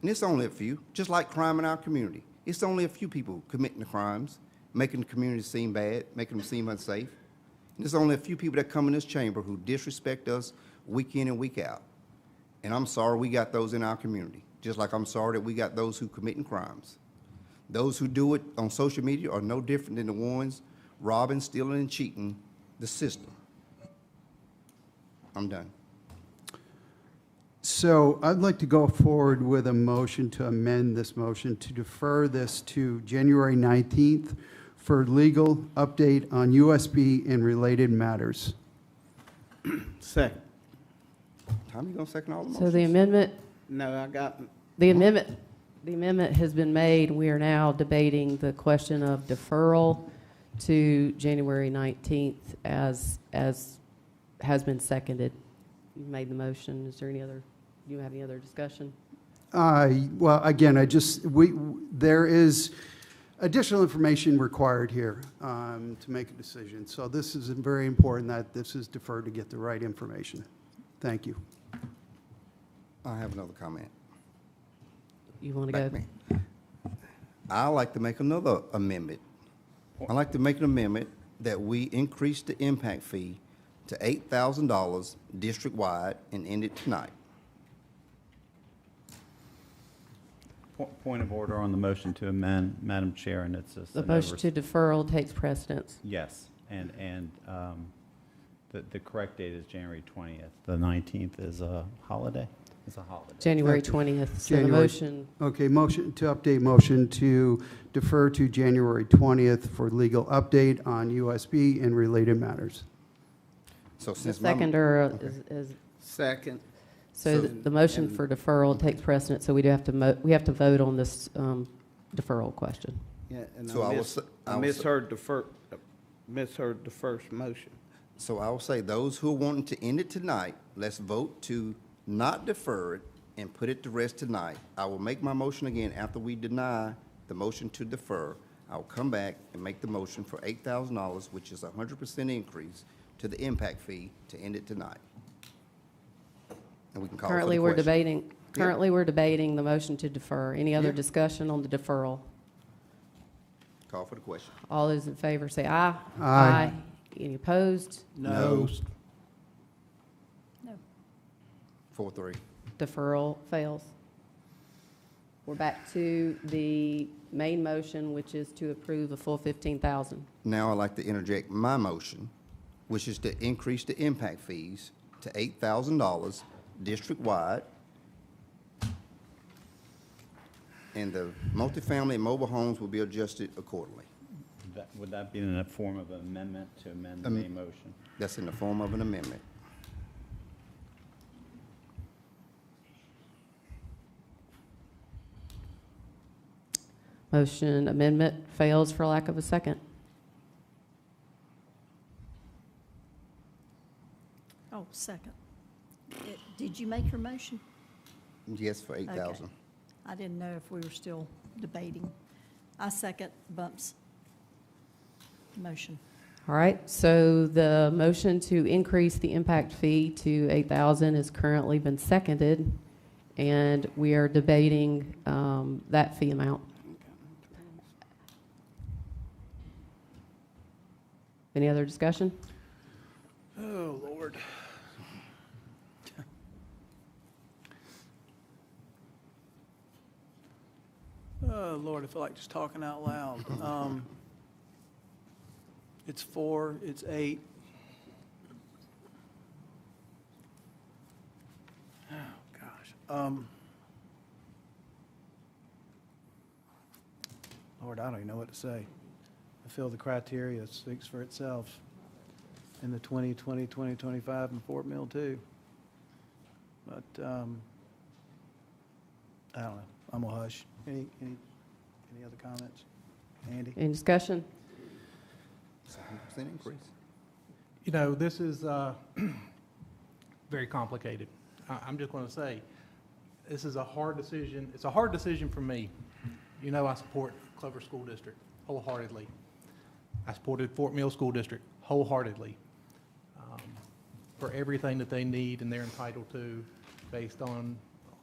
And it's only a few, just like crime in our community. It's only a few people committing the crimes, making the community seem bad, making them seem unsafe. And there's only a few people that come in this chamber who disrespect us week in and week out. And I'm sorry we got those in our community, just like I'm sorry that we got those who committing crimes. Those who do it on social media are no different than the ones robbing, stealing, and cheating the system. I'm done. So I'd like to go forward with a motion to amend this motion to defer this to January 19th for legal update on USB and related matters. Second. How are you going to second all the motions? So the amendment, No, I got. the amendment has been made. We are now debating the question of deferral to January 19th as has been seconded. You made the motion. Is there any other, do you have any other discussion? Well, again, there is additional information required here to make a decision. So this is very important that this is deferred to get the right information. Thank you. I have another comment. You want to go? I'd like to make another amendment. I'd like to make an amendment that we increase the impact fee to $8,000 district-wide and end it tonight. Point of order on the motion to amend, Madam Chair, and it's a. The motion to deferral takes precedence. Yes, and the correct date is January 20th. The 19th is a holiday? It's a holiday. January 20th. So the January- motion, Okay, motion to update, motion to defer to January 20th for legal update on USB and related matters. So the since seconder is, Second. so the motion for deferral takes precedence, so we do have to, we have to vote on this deferral question. Yeah, and So I will say- I will say- misheard the first motion. So I will say, those who are wanting to end it tonight, let's vote to not defer it and put it to rest tonight. I will make my motion again after we deny the motion to defer. I'll come back and make the motion for $8,000, which is a 100% increase to the impact fee to end it tonight. And we can call for the Currently, we're question. debating, currently, we're debating the motion to defer. Any other Yeah. discussion on the deferral? Call for the question. All those in favor say aye. Aye. Any opposed? No. No. 4-3. Deferral fails. We're back to the main motion, which is to approve the full 15,000. Now I'd like to interject my motion, which is to increase the impact fees to $8,000 district-wide. And the multifamily and mobile homes will be adjusted accordingly. Would that be in a form of an amendment to amend the main motion? That's in the form of an amendment. Motion amendment fails for lack of a second. Oh, second. Did you make your motion? Yes, for 8,000. Okay. I didn't know if we were still debating. I second Bump's motion. All right, so the motion to increase the impact fee to 8,000 has currently been seconded, and we are debating that fee amount. Any other discussion? Oh, Lord. Oh, Lord, I feel like just talking out loud. It's 4, it's 8. Oh, gosh. Lord, I don't even know what to say. I feel the criteria speaks for itself in the 2020, 2025, and Fort Mill too. But, I don't know. I'm a hush. Any other comments? Andy? Any discussion? 100% increase. You know, this is very complicated. I'm just going to say, this is a hard decision. It's a hard decision for me. You know, I support Clover School District wholeheartedly. I supported Fort Mill School District wholeheartedly for everything that they need and they're entitled to based on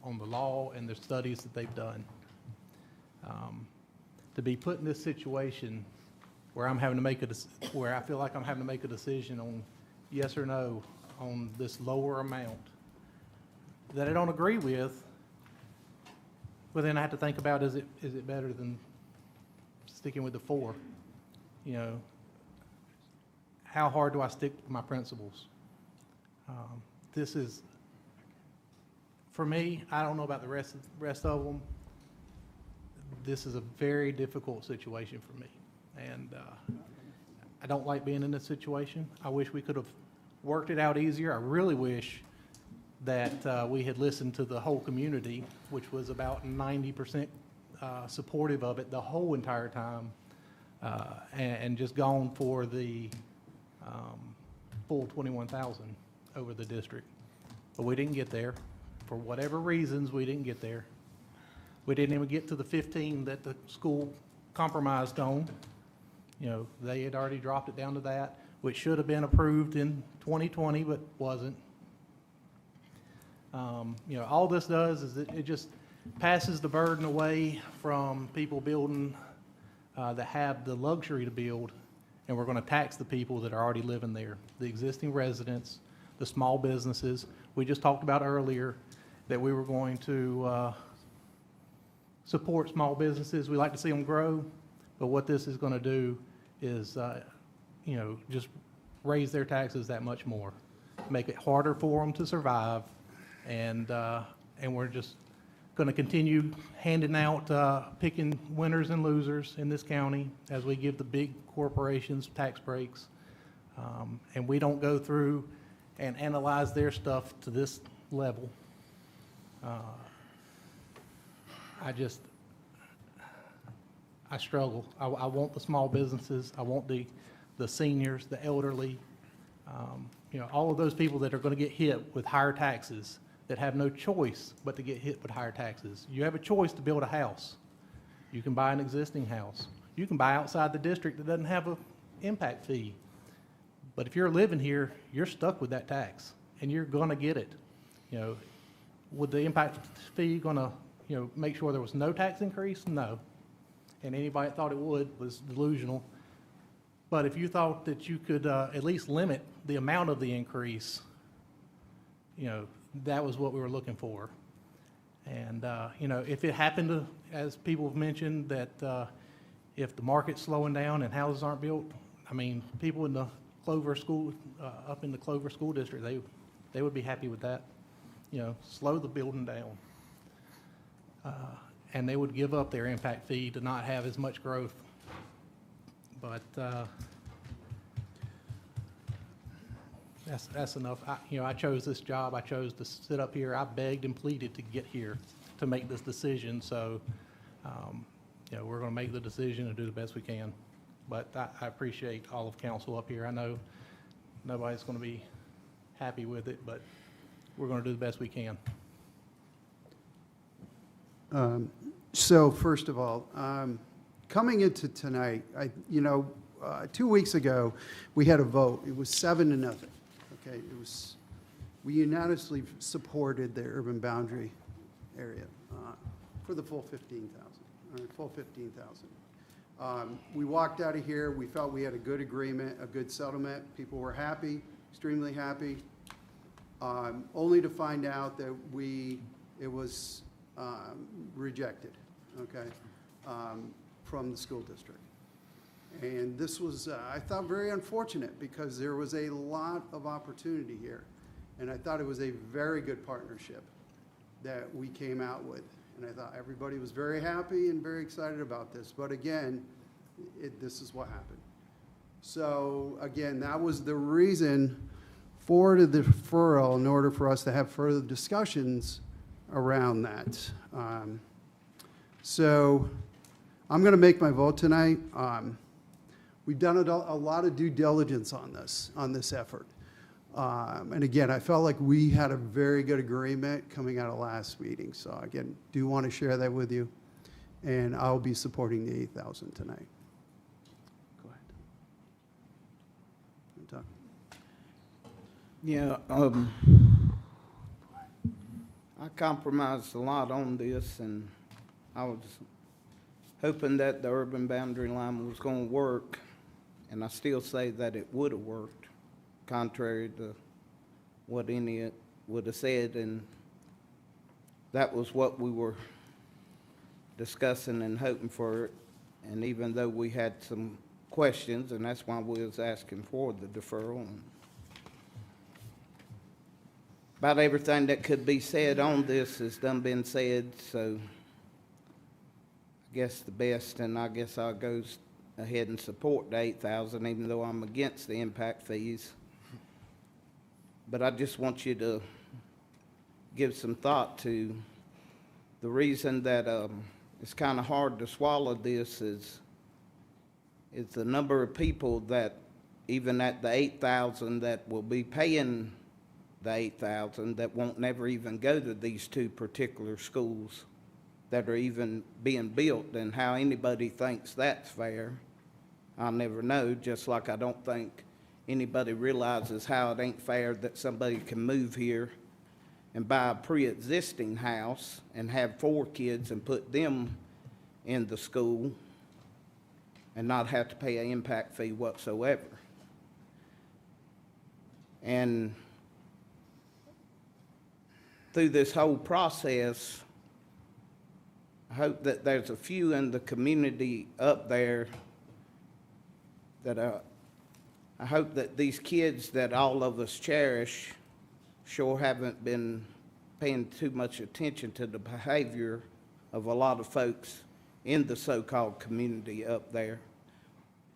the law and the studies that they've done. To be put in this situation where I'm having to make where I feel like I'm having to make a decision on yes or no on this lower amount that I don't agree with, well, then I have to think about, is it better than sticking with the 4? You know, how hard do I stick to my principles? This is, for me, I don't know about the rest of them. This is a very difficult situation for me. And I don't like being in this situation. I wish we could have worked it out easier. I really wish that we had listened to the whole community, which was about 90% supportive of it the whole entire time, and just gone for the full 21,000 over the district. But we didn't get there. For whatever reasons, we didn't get there. We didn't even get to the 15 that the school compromised on. You know, they had already dropped it down to that, which should have been approved in 2020, but wasn't. You know, all this does is it just passes the burden away from people building that have the luxury to build, and we're going to tax the people that are already living there, the existing residents, the small businesses. We just talked about earlier that we were going to support small businesses. We like to see them grow, but what this is going to do is, you know, just raise their taxes that much more, make it harder for them to survive, and we're just going to continue handing out, picking winners and losers in this county as we give the big corporations tax breaks, and we don't go through and analyze their stuff to this level. I struggle. I want the small businesses. I want the seniors, the elderly, you know, all of those people that are going to get hit with higher taxes, that have no choice but to get hit with higher taxes. You have a choice to build a house. You can buy an existing house. You can buy outside the district that doesn't have an impact fee. But if you're living here, you're stuck with that tax, and you're going to get it. You know, would the impact fee going to, you know, make sure there was no tax increase? No. And anybody that thought it would was delusional. But if you thought that you could at least limit the amount of the increase, you know, that was what we were looking for. And, you know, if it happened to, as people have mentioned, that if the market's slowing down and houses aren't built, I mean, people in the Clover School, up in the Clover School District, they would be happy with that. You know, slow the building down. And they would give up their impact fee to not have as much growth. But that's enough. You know, I chose this job. I chose to sit up here. I begged and pleaded to get here to make this decision. So, you know, we're going to make the decision and do the best we can. But I appreciate all of council up here. I know nobody's going to be happy with it, but we're going to do the best we can. So first of all, coming into tonight, 2 weeks ago, we had a vote. It was 7-0. Okay, we unanimously supported the urban boundary area for the full 15,000. We walked out of here. We felt we had a good agreement, a good settlement. People were happy, extremely happy, only to find out that it was rejected, okay, from the school district. And this was, I thought, very unfortunate because there was a lot of opportunity here. And I thought it was a very good partnership that we came out with. And I thought everybody was very happy and very excited about this. But again, this is what happened. So again, that was the reason for the deferral in order for us to have further discussions around that. So I'm going to make my vote tonight. We've done a lot of due diligence on this effort. And again, I felt like we had a very good agreement coming out of last meeting. So again, do want to share that with you. And I'll be supporting the 8,000 tonight. Go ahead. Talk. Yeah, I compromised a lot on this, and I was hoping that the urban boundary line was going to work, and I still say that it would have worked, contrary to what any would have said, and that was what we were discussing and hoping for. And even though we had some questions, and that's why we was asking for the deferral, and about everything that could be said on this has done been said, so I guess the best, and I guess I'll go ahead and support the 8,000, even though I'm against the impact fees. But I just want you to give some thought to the reason that it's kind of hard to swallow this is the number of people that, even at the 8,000, that will be paying the 8,000 that won't never even go to these two particular schools. that are even being built, and how anybody thinks that's fair, I'll never know, just like I don't think anybody realizes how it ain't fair that somebody can move here and buy a pre-existing house and have 4 kids and put them in the school and not have to pay an impact fee whatsoever. And through this whole process, I hope that there's a few in the community up there that I hope that these kids that all of us cherish sure haven't been paying too much attention to the behavior of a lot of folks in the so-called community up there.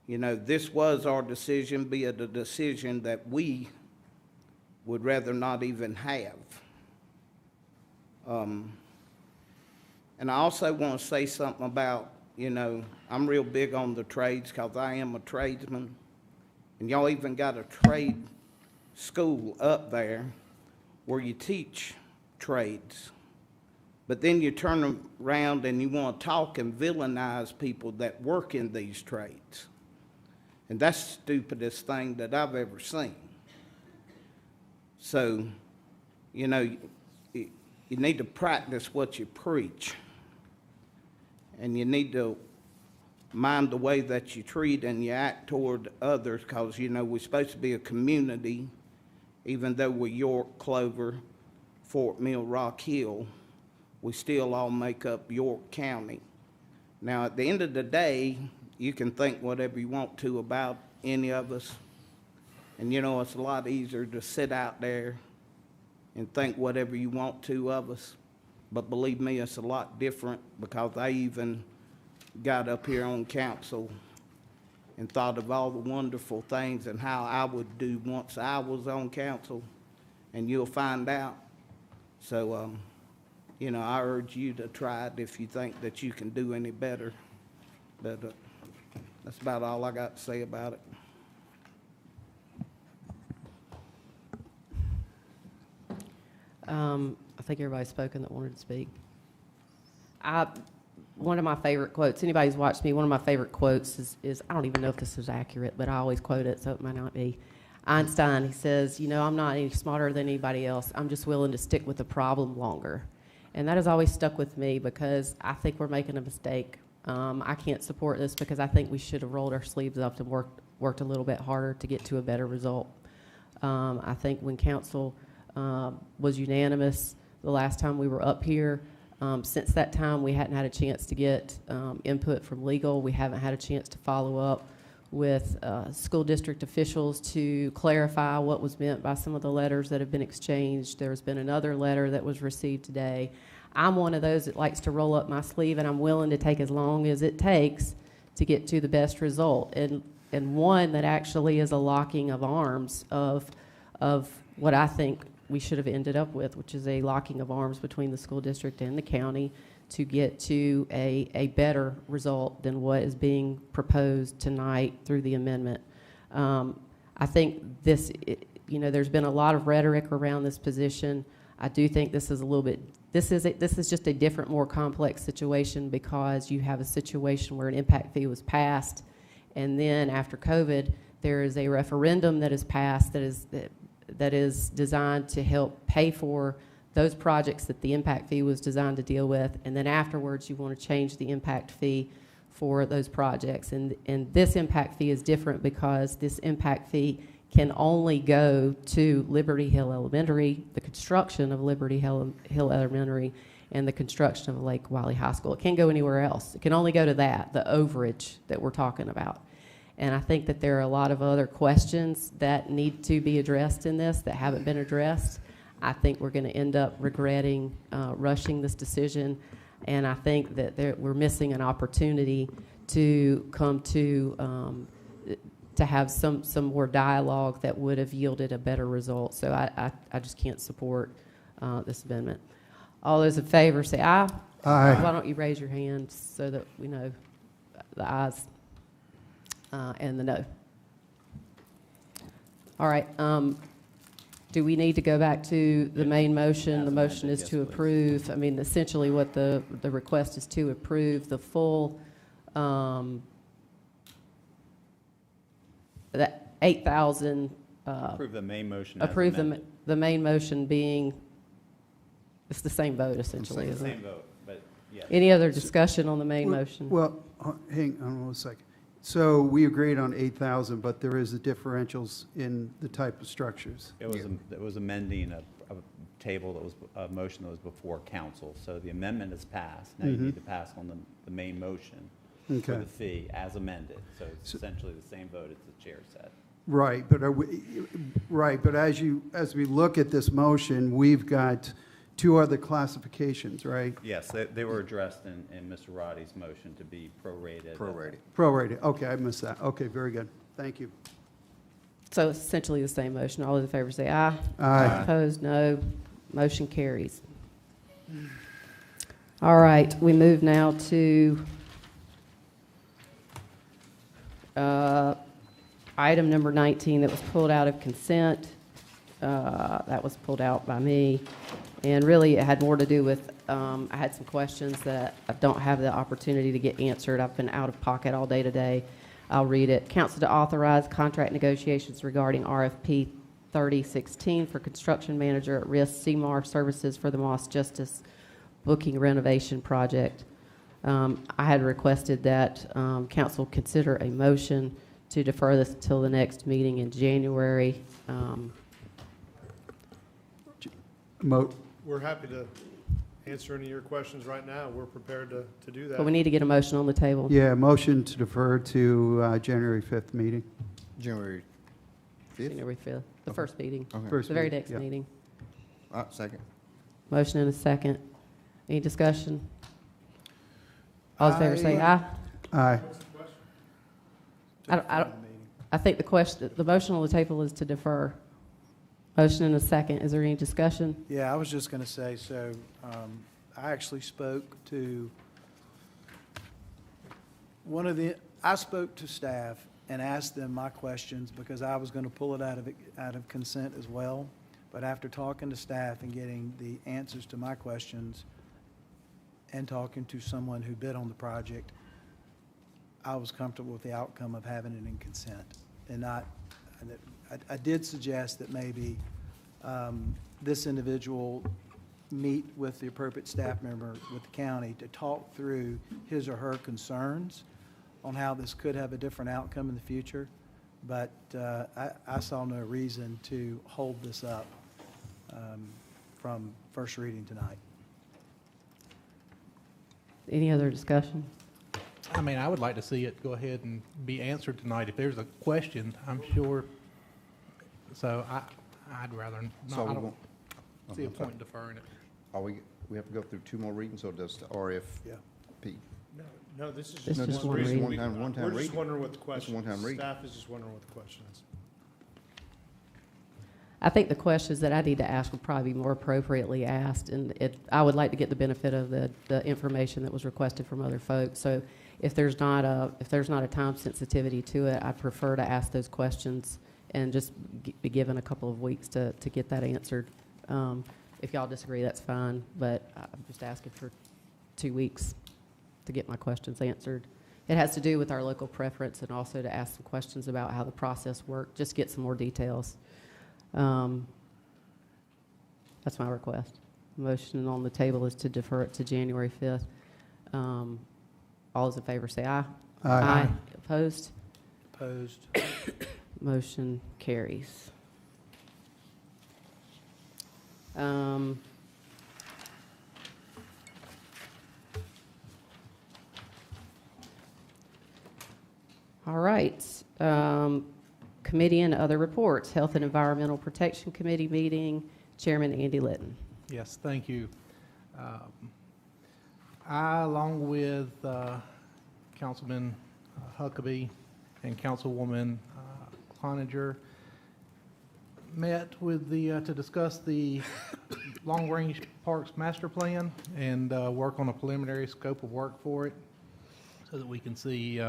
You know, this was our decision, be it a decision that we would rather not even have. And I also want to say something about, you know, I'm real big on the trades because I am a tradesman. And y'all even got a trade school up there where you teach trades. But then you turn around and you want to talk and villainize people that work in these trades. And that's the stupidest thing that I've ever seen. So, you know, you need to practice what you preach. And you need to mind the way that you treat and you act toward others, because, you know, we're supposed to be a community, even though we're York, Clover, Fort Mill, Rock Hill, we still all make up York County. Now, at the end of the day, you can think whatever you want to about any of us. And, you know, it's a lot easier to sit out there and think whatever you want to of us. But believe me, it's a lot different, because I even got up here on council and thought of all the wonderful things and how I would do once I was on council, and you'll find out. So, you know, I urge you to try it if you think that you can do any better. But that's about all I got to say about it. I think everybody's spoken that wanted to speak. One of my favorite quotes, anybody who's watched me, one of my favorite quotes is, I don't even know if this is accurate, but I always quote it, so it might not be. Einstein, he says, you know, I'm not any smarter than anybody else. I'm just willing to stick with the problem longer. And that has always stuck with me, because I think we're making a mistake. I can't support this because I think we should have rolled our sleeves up and worked a little bit harder to get to a better result. I think when council was unanimous the last time we were up here, since that time, we hadn't had a chance to get input from legal. We haven't had a chance to follow up with school district officials to clarify what was meant by some of the letters that have been exchanged. There's been another letter that was received today. I'm one of those that likes to roll up my sleeve, and I'm willing to take as long as it takes to get to the best result. And one that actually is a locking of arms of what I think we should have ended up with, which is a locking of arms between the school district and the county to get to a better result than what is being proposed tonight through the amendment. I think this, you know, there's been a lot of rhetoric around this position. I do think this is a little bit, this is just a different, more complex situation, because you have a situation where an impact fee was passed, and then after COVID, there is a referendum that is passed that is designed to help pay for those projects that the impact fee was designed to deal with, and then afterwards you want to change the impact fee for those projects. And this impact fee is different because this impact fee can only go to Liberty Hill Elementary, the construction of Liberty Hill Elementary, and the construction of Lake Wiley High School. It can't go anywhere else. It can only go to that, the overage that we're talking about. And I think that there are a lot of other questions that need to be addressed in this that haven't been addressed. I think we're going to end up regretting rushing this decision, and I think that we're missing an opportunity to come to have some more dialogue that would have yielded a better result. So I just can't support this amendment. All those in favor say aye. Aye. Why don't you raise your hand so that we know the ayes and the no. All right. Do we need to go back to the main motion? The motion is to approve. I mean, essentially what the request is to approve the full, that 8,000. Approve the main motion as Approve amended. the main motion being, it's the same vote essentially, It's the isn't it? same vote, but yes. Any other discussion on the main Well- motion? Well, hang on one second. So we agreed on 8,000, but there is the differentials in the type of structures. It was amending a table that was, a motion that was before council. So the amendment is passed. Now you need to pass on the main motion for Okay. the fee as amended. So it's essentially the same vote as the chair said. Right, but as we look at this motion, we've got two other classifications, right? Yes, they were addressed in Mr. Roddy's motion to be prorated. Prorated, okay, I missed that. Okay, very good. Thank you. So it's essentially the same motion. All those in favor say aye. Aye. Opposed, no. Motion carries. All right, we move now to item number 19 that was pulled out of consent. That was pulled out by me. And really, it had more to do with, I had some questions that I don't have the opportunity to get answered. I've been out of pocket all day today. I'll read it. Council to authorize contract negotiations regarding RFP 3016 for construction manager at risk CMAR services for the Moss Justice Booking renovation project. I had requested that council consider a motion to defer this until the next meeting in January. We're happy to answer any of your questions right now. We're prepared to do that. But we need to get a motion on the table. Yeah, motion to defer to January 5th meeting. January 5th? January 5th, the first meeting. Okay. The very next meeting. Second. Motion and a second. Any discussion? All in favor say aye. Aye. I think the motion on the table is to defer. Motion and a second. Is there any discussion? Yeah, I was just going to say, so I actually spoke to I spoke to staff and asked them my questions because I was going to pull it out of consent as well. But after talking to staff and getting the answers to my questions and talking to someone who bid on the project, I was comfortable with the outcome of having it in consent. And I did suggest that maybe this individual meet with the appropriate staff member with the county to talk through his or her concerns on how this could have a different outcome in the future. But I saw no reason to hold this up from first reading tonight. Any other discussion? I mean, I would like to see it go ahead and be answered tonight. If there's a question, I'm sure, so I'd rather So not, we I don't won't- see a point in deferring it. We have to go through two more readings, or does the RFP? No, this is It's just just one one reading. reading. One time We're just reading. wondering what the Just a question one-time is. reading. Staff is just wondering what the question is. I think the questions that I need to ask will probably be more appropriately asked, and I would like to get the benefit of the information that was requested from other folks. So if there's not a time sensitivity to it, I'd prefer to ask those questions and just be given a couple of weeks to get that answered. If y'all disagree, that's fine, but I'm just asking for 2 weeks to get my questions answered. It has to do with our local preference and also to ask some questions about how the process worked, just get some more details. That's my request. Motion on the table is to defer it to January 5th. All those in favor say aye. Aye. Opposed? Opposed. Motion carries. All right. Committee and other reports. Health and Environmental Protection Committee meeting, Chairman Andy Litton. Yes, thank you. I, along with Councilman Huckabee and Councilwoman Cloninger, met with to discuss the Long Range Parks Master Plan and work on a preliminary scope of work for it so that we can see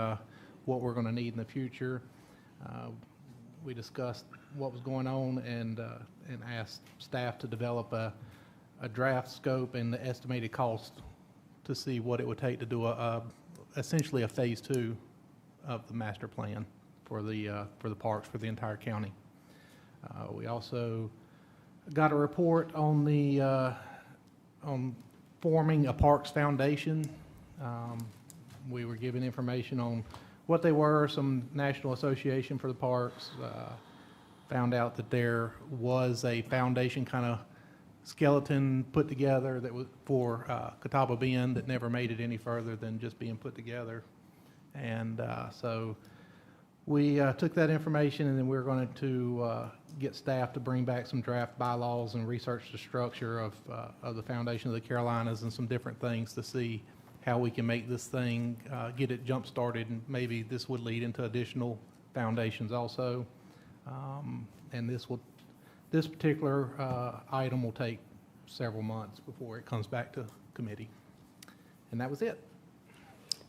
what we're going to need in the future. We discussed what was going on and asked staff to develop a draft scope and the estimated cost to see what it would take to do essentially a phase 2 of the master plan for the parks for the entire county. We also got a report on on forming a parks foundation. We were given information on what they were, some National Association for the Parks, found out that there was a foundation kind of skeleton put together that was for Catawba Bend that never made it any further than just being put together. And so we took that information, and then we're going to get staff to bring back some draft bylaws and research the structure of the Foundation of the Carolinas and some different things to see how we can make this thing, get it jump-started, and maybe this would lead into additional foundations also. And this particular item will take several months before it comes back to committee. And that was it.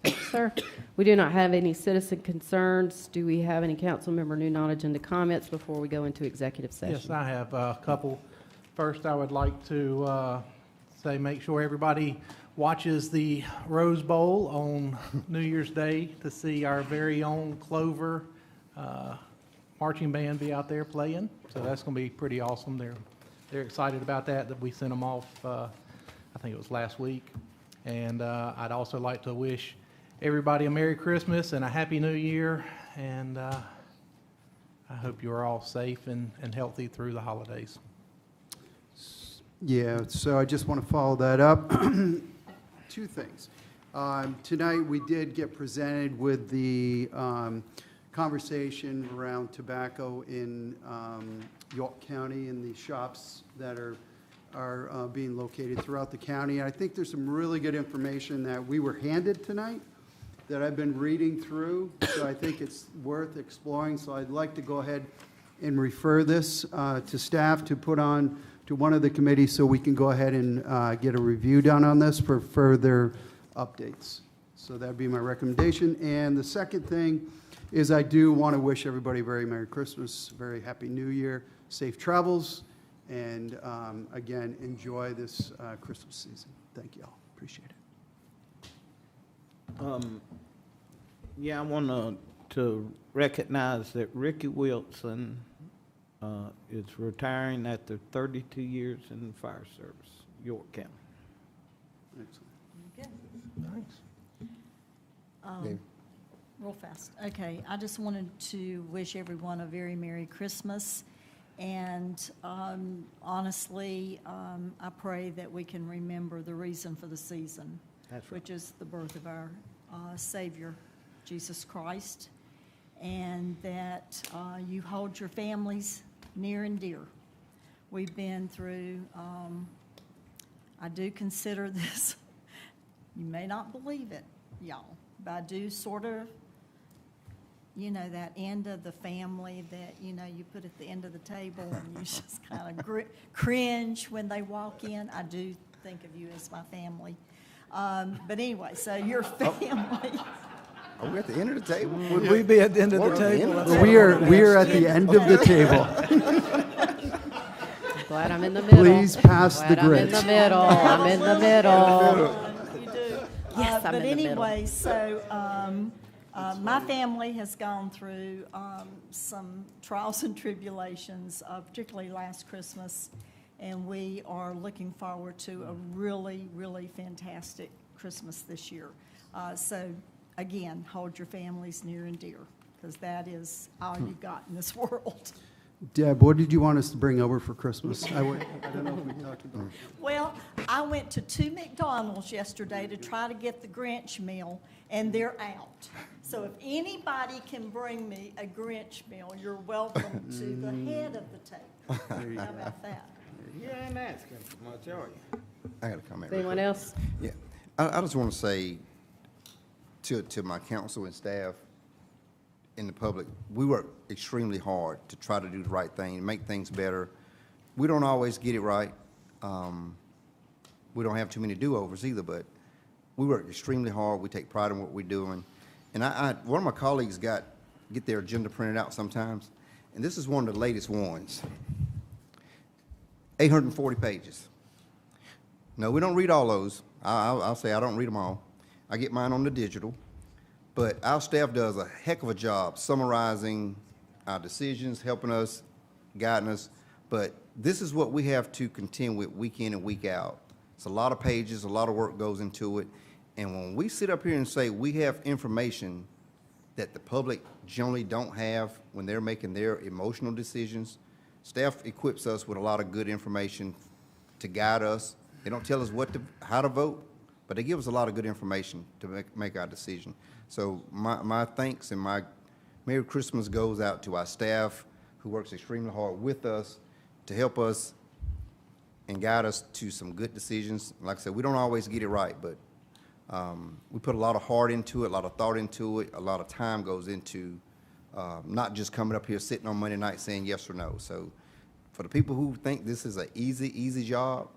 Thank you, sir. We do not have any citizen concerns. Do we have any council member new non-agenda comments before we go into executive session? Yes, I have a couple. First, I would like to say make sure everybody watches the Rose Bowl on New Year's Day to see our very own Clover marching band be out there playing. So that's going to be pretty awesome. They're excited about that we sent them off, I think it was last week. And I'd also like to wish everybody a Merry Christmas and a Happy New Year. And I hope you're all safe and healthy through the holidays. Yeah, so I just want to follow that up. Two things. Tonight, we did get presented with the conversation around tobacco in York County and the shops that are being located throughout the county. I think there's some really good information that we were handed tonight that I've been reading through, so I think it's worth exploring. So I'd like to go ahead and refer this to staff to put on to one of the committees so we can go ahead and get a review done on this for further updates. So that'd be my recommendation. And the second thing is I do want to wish everybody a very Merry Christmas, very Happy New Year, safe travels, and again, enjoy this Christmas season. Thank you all. Appreciate it. Yeah, I want to recognize that Ricky Wilson is retiring after 32 years in the fire service, York County. Excellent. Nice. Real fast. Okay, I just wanted to wish everyone a very Merry Christmas. And honestly, I pray that we can remember the reason for the season, which is the birth of our Savior, Jesus Christ, and that you hold your families near and dear. We've been through, I do consider this, you may not believe it, y'all, but I do sort of, that end of the family that, you put at the end of the table and you just kind of cringe when they walk in. I do think of you as my family. But anyway, so your family. Are we at the end of the table? Would we be at the end of the table? We are at the end of the table. Glad I'm in the middle. Please pass the Glad grits. I'm in the middle. I'm in the middle. You do. Yes, I'm but in the middle. anyway, so my family has gone through some trials and tribulations, particularly last Christmas, and we are looking forward to a really, really fantastic Christmas this year. So again, hold your families near and dear, because that is all you got in this world. Deb, what did you want us to bring over for Christmas? I don't know if we talked about it. Well, I went to 2 McDonald's yesterday to try to get the Grinch meal, and they're out. So if anybody can bring me a Grinch meal, you're welcome to the head of the table. How about that? You ain't asking for much, are you? I got a comment. Anyone else? Yeah. I just want to say to my council and staff and the public, we work extremely hard to try to do the right thing, make things better. We don't always get it right. We don't have too many do-overs either, but we work extremely hard. We take pride in what we're doing. And one of my colleagues get their agenda printed out sometimes, and this is one of the latest ones. 840 pages. No, we don't read all those. I'll say I don't read them all. I get mine on the digital. But our staff does a heck of a job summarizing our decisions, helping us, guiding us. But this is what we have to contend with week in and week out. It's a lot of pages, a lot of work goes into it. And when we sit up here and say we have information that the public generally don't have when they're making their emotional decisions, staff equips us with a lot of good information to guide us. They don't tell us how to vote, but they give us a lot of good information to make our decision. So my thanks and my Merry Christmas goes out to our staff who works extremely hard with us to help us and guide us to some good decisions. Like I said, we don't always get it right, but we put a lot of heart into it, a lot of thought into it, a lot of time goes into not just coming up here sitting on Monday night saying yes or no. So for the people who think this is an easy job,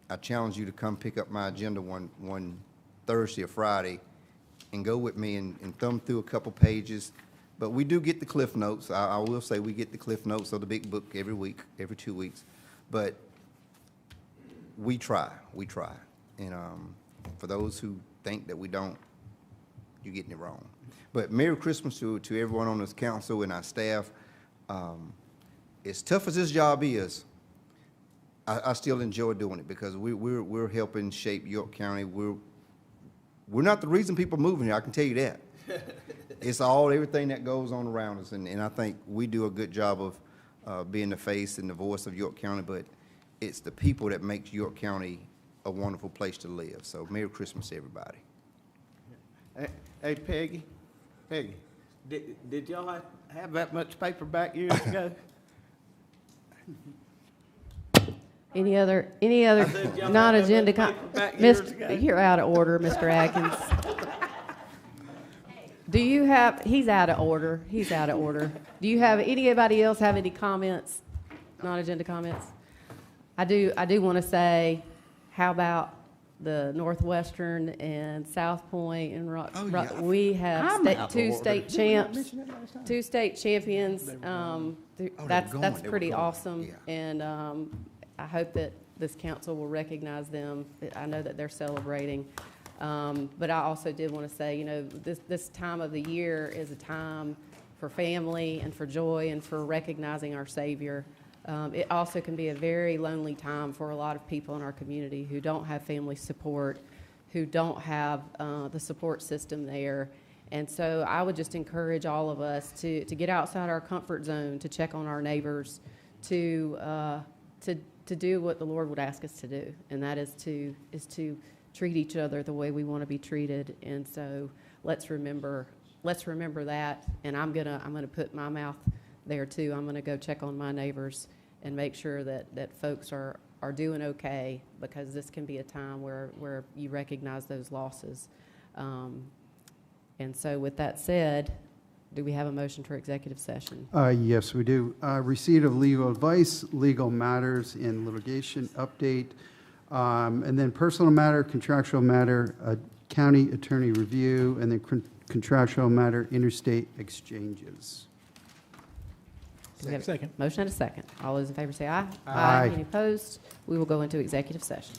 I challenge you to come pick up my agenda one Thursday or Friday and go with me and thumb through a couple pages. But we do get the Cliff Notes. I will say we get the Cliff Notes of the big book every week, every 2 weeks. But we try. And for those who think that we don't, you're getting it wrong. But Merry Christmas to everyone on this council and our staff. As tough as this job is, I still enjoy doing it because we're helping shape York County. We're not the reason people are moving here, I can tell you that. It's everything that goes on around us, and I think we do a good job of being the face and the voice of York County, but it's the people that makes York County a wonderful place to live. So Merry Christmas, everybody. Hey, Peggy, did y'all have that much paper back years ago? Any other said y'all non-agenda? had that back years ago. You're out of order, Mr. Atkins. He's out of order. Do you have, anybody else have any comments, non-agenda comments? I do want to say, how about the Northwestern and South Point and we have two state champions. That's pretty awesome. Yeah. And I hope that this council will recognize them. I know that they're celebrating. But I also did want to say, this time of the year is a time for family and for joy and for recognizing our Savior. It also can be a very lonely time for a lot of people in our community who don't have family support, who don't have the support system there. And so I would just encourage all of us to get outside our comfort zone, to check on our neighbors, to do what the Lord would ask us to do, and that is to treat each other the way we want to be treated. And so let's remember that. And I'm gonna put my mouth there too. I'm gonna go check on my neighbors and make sure that folks are doing okay, because this can be a time where you recognize those losses. And so with that said, do we have a motion for executive session? Yes, we do. Receipt of legal advice, legal matters in litigation update, and then personal matter, contractual matter, county attorney review, and then contractual matter, interstate exchanges. Second. Motion and a second. All those in favor say aye. Aye. Any opposed? We will go into executive session.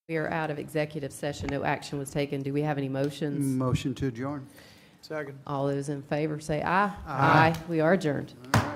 We are out of executive session. No action was taken. Do we have any motions? Motion to adjourn. Second. All those in favor say aye. Aye. We are adjourned. All right.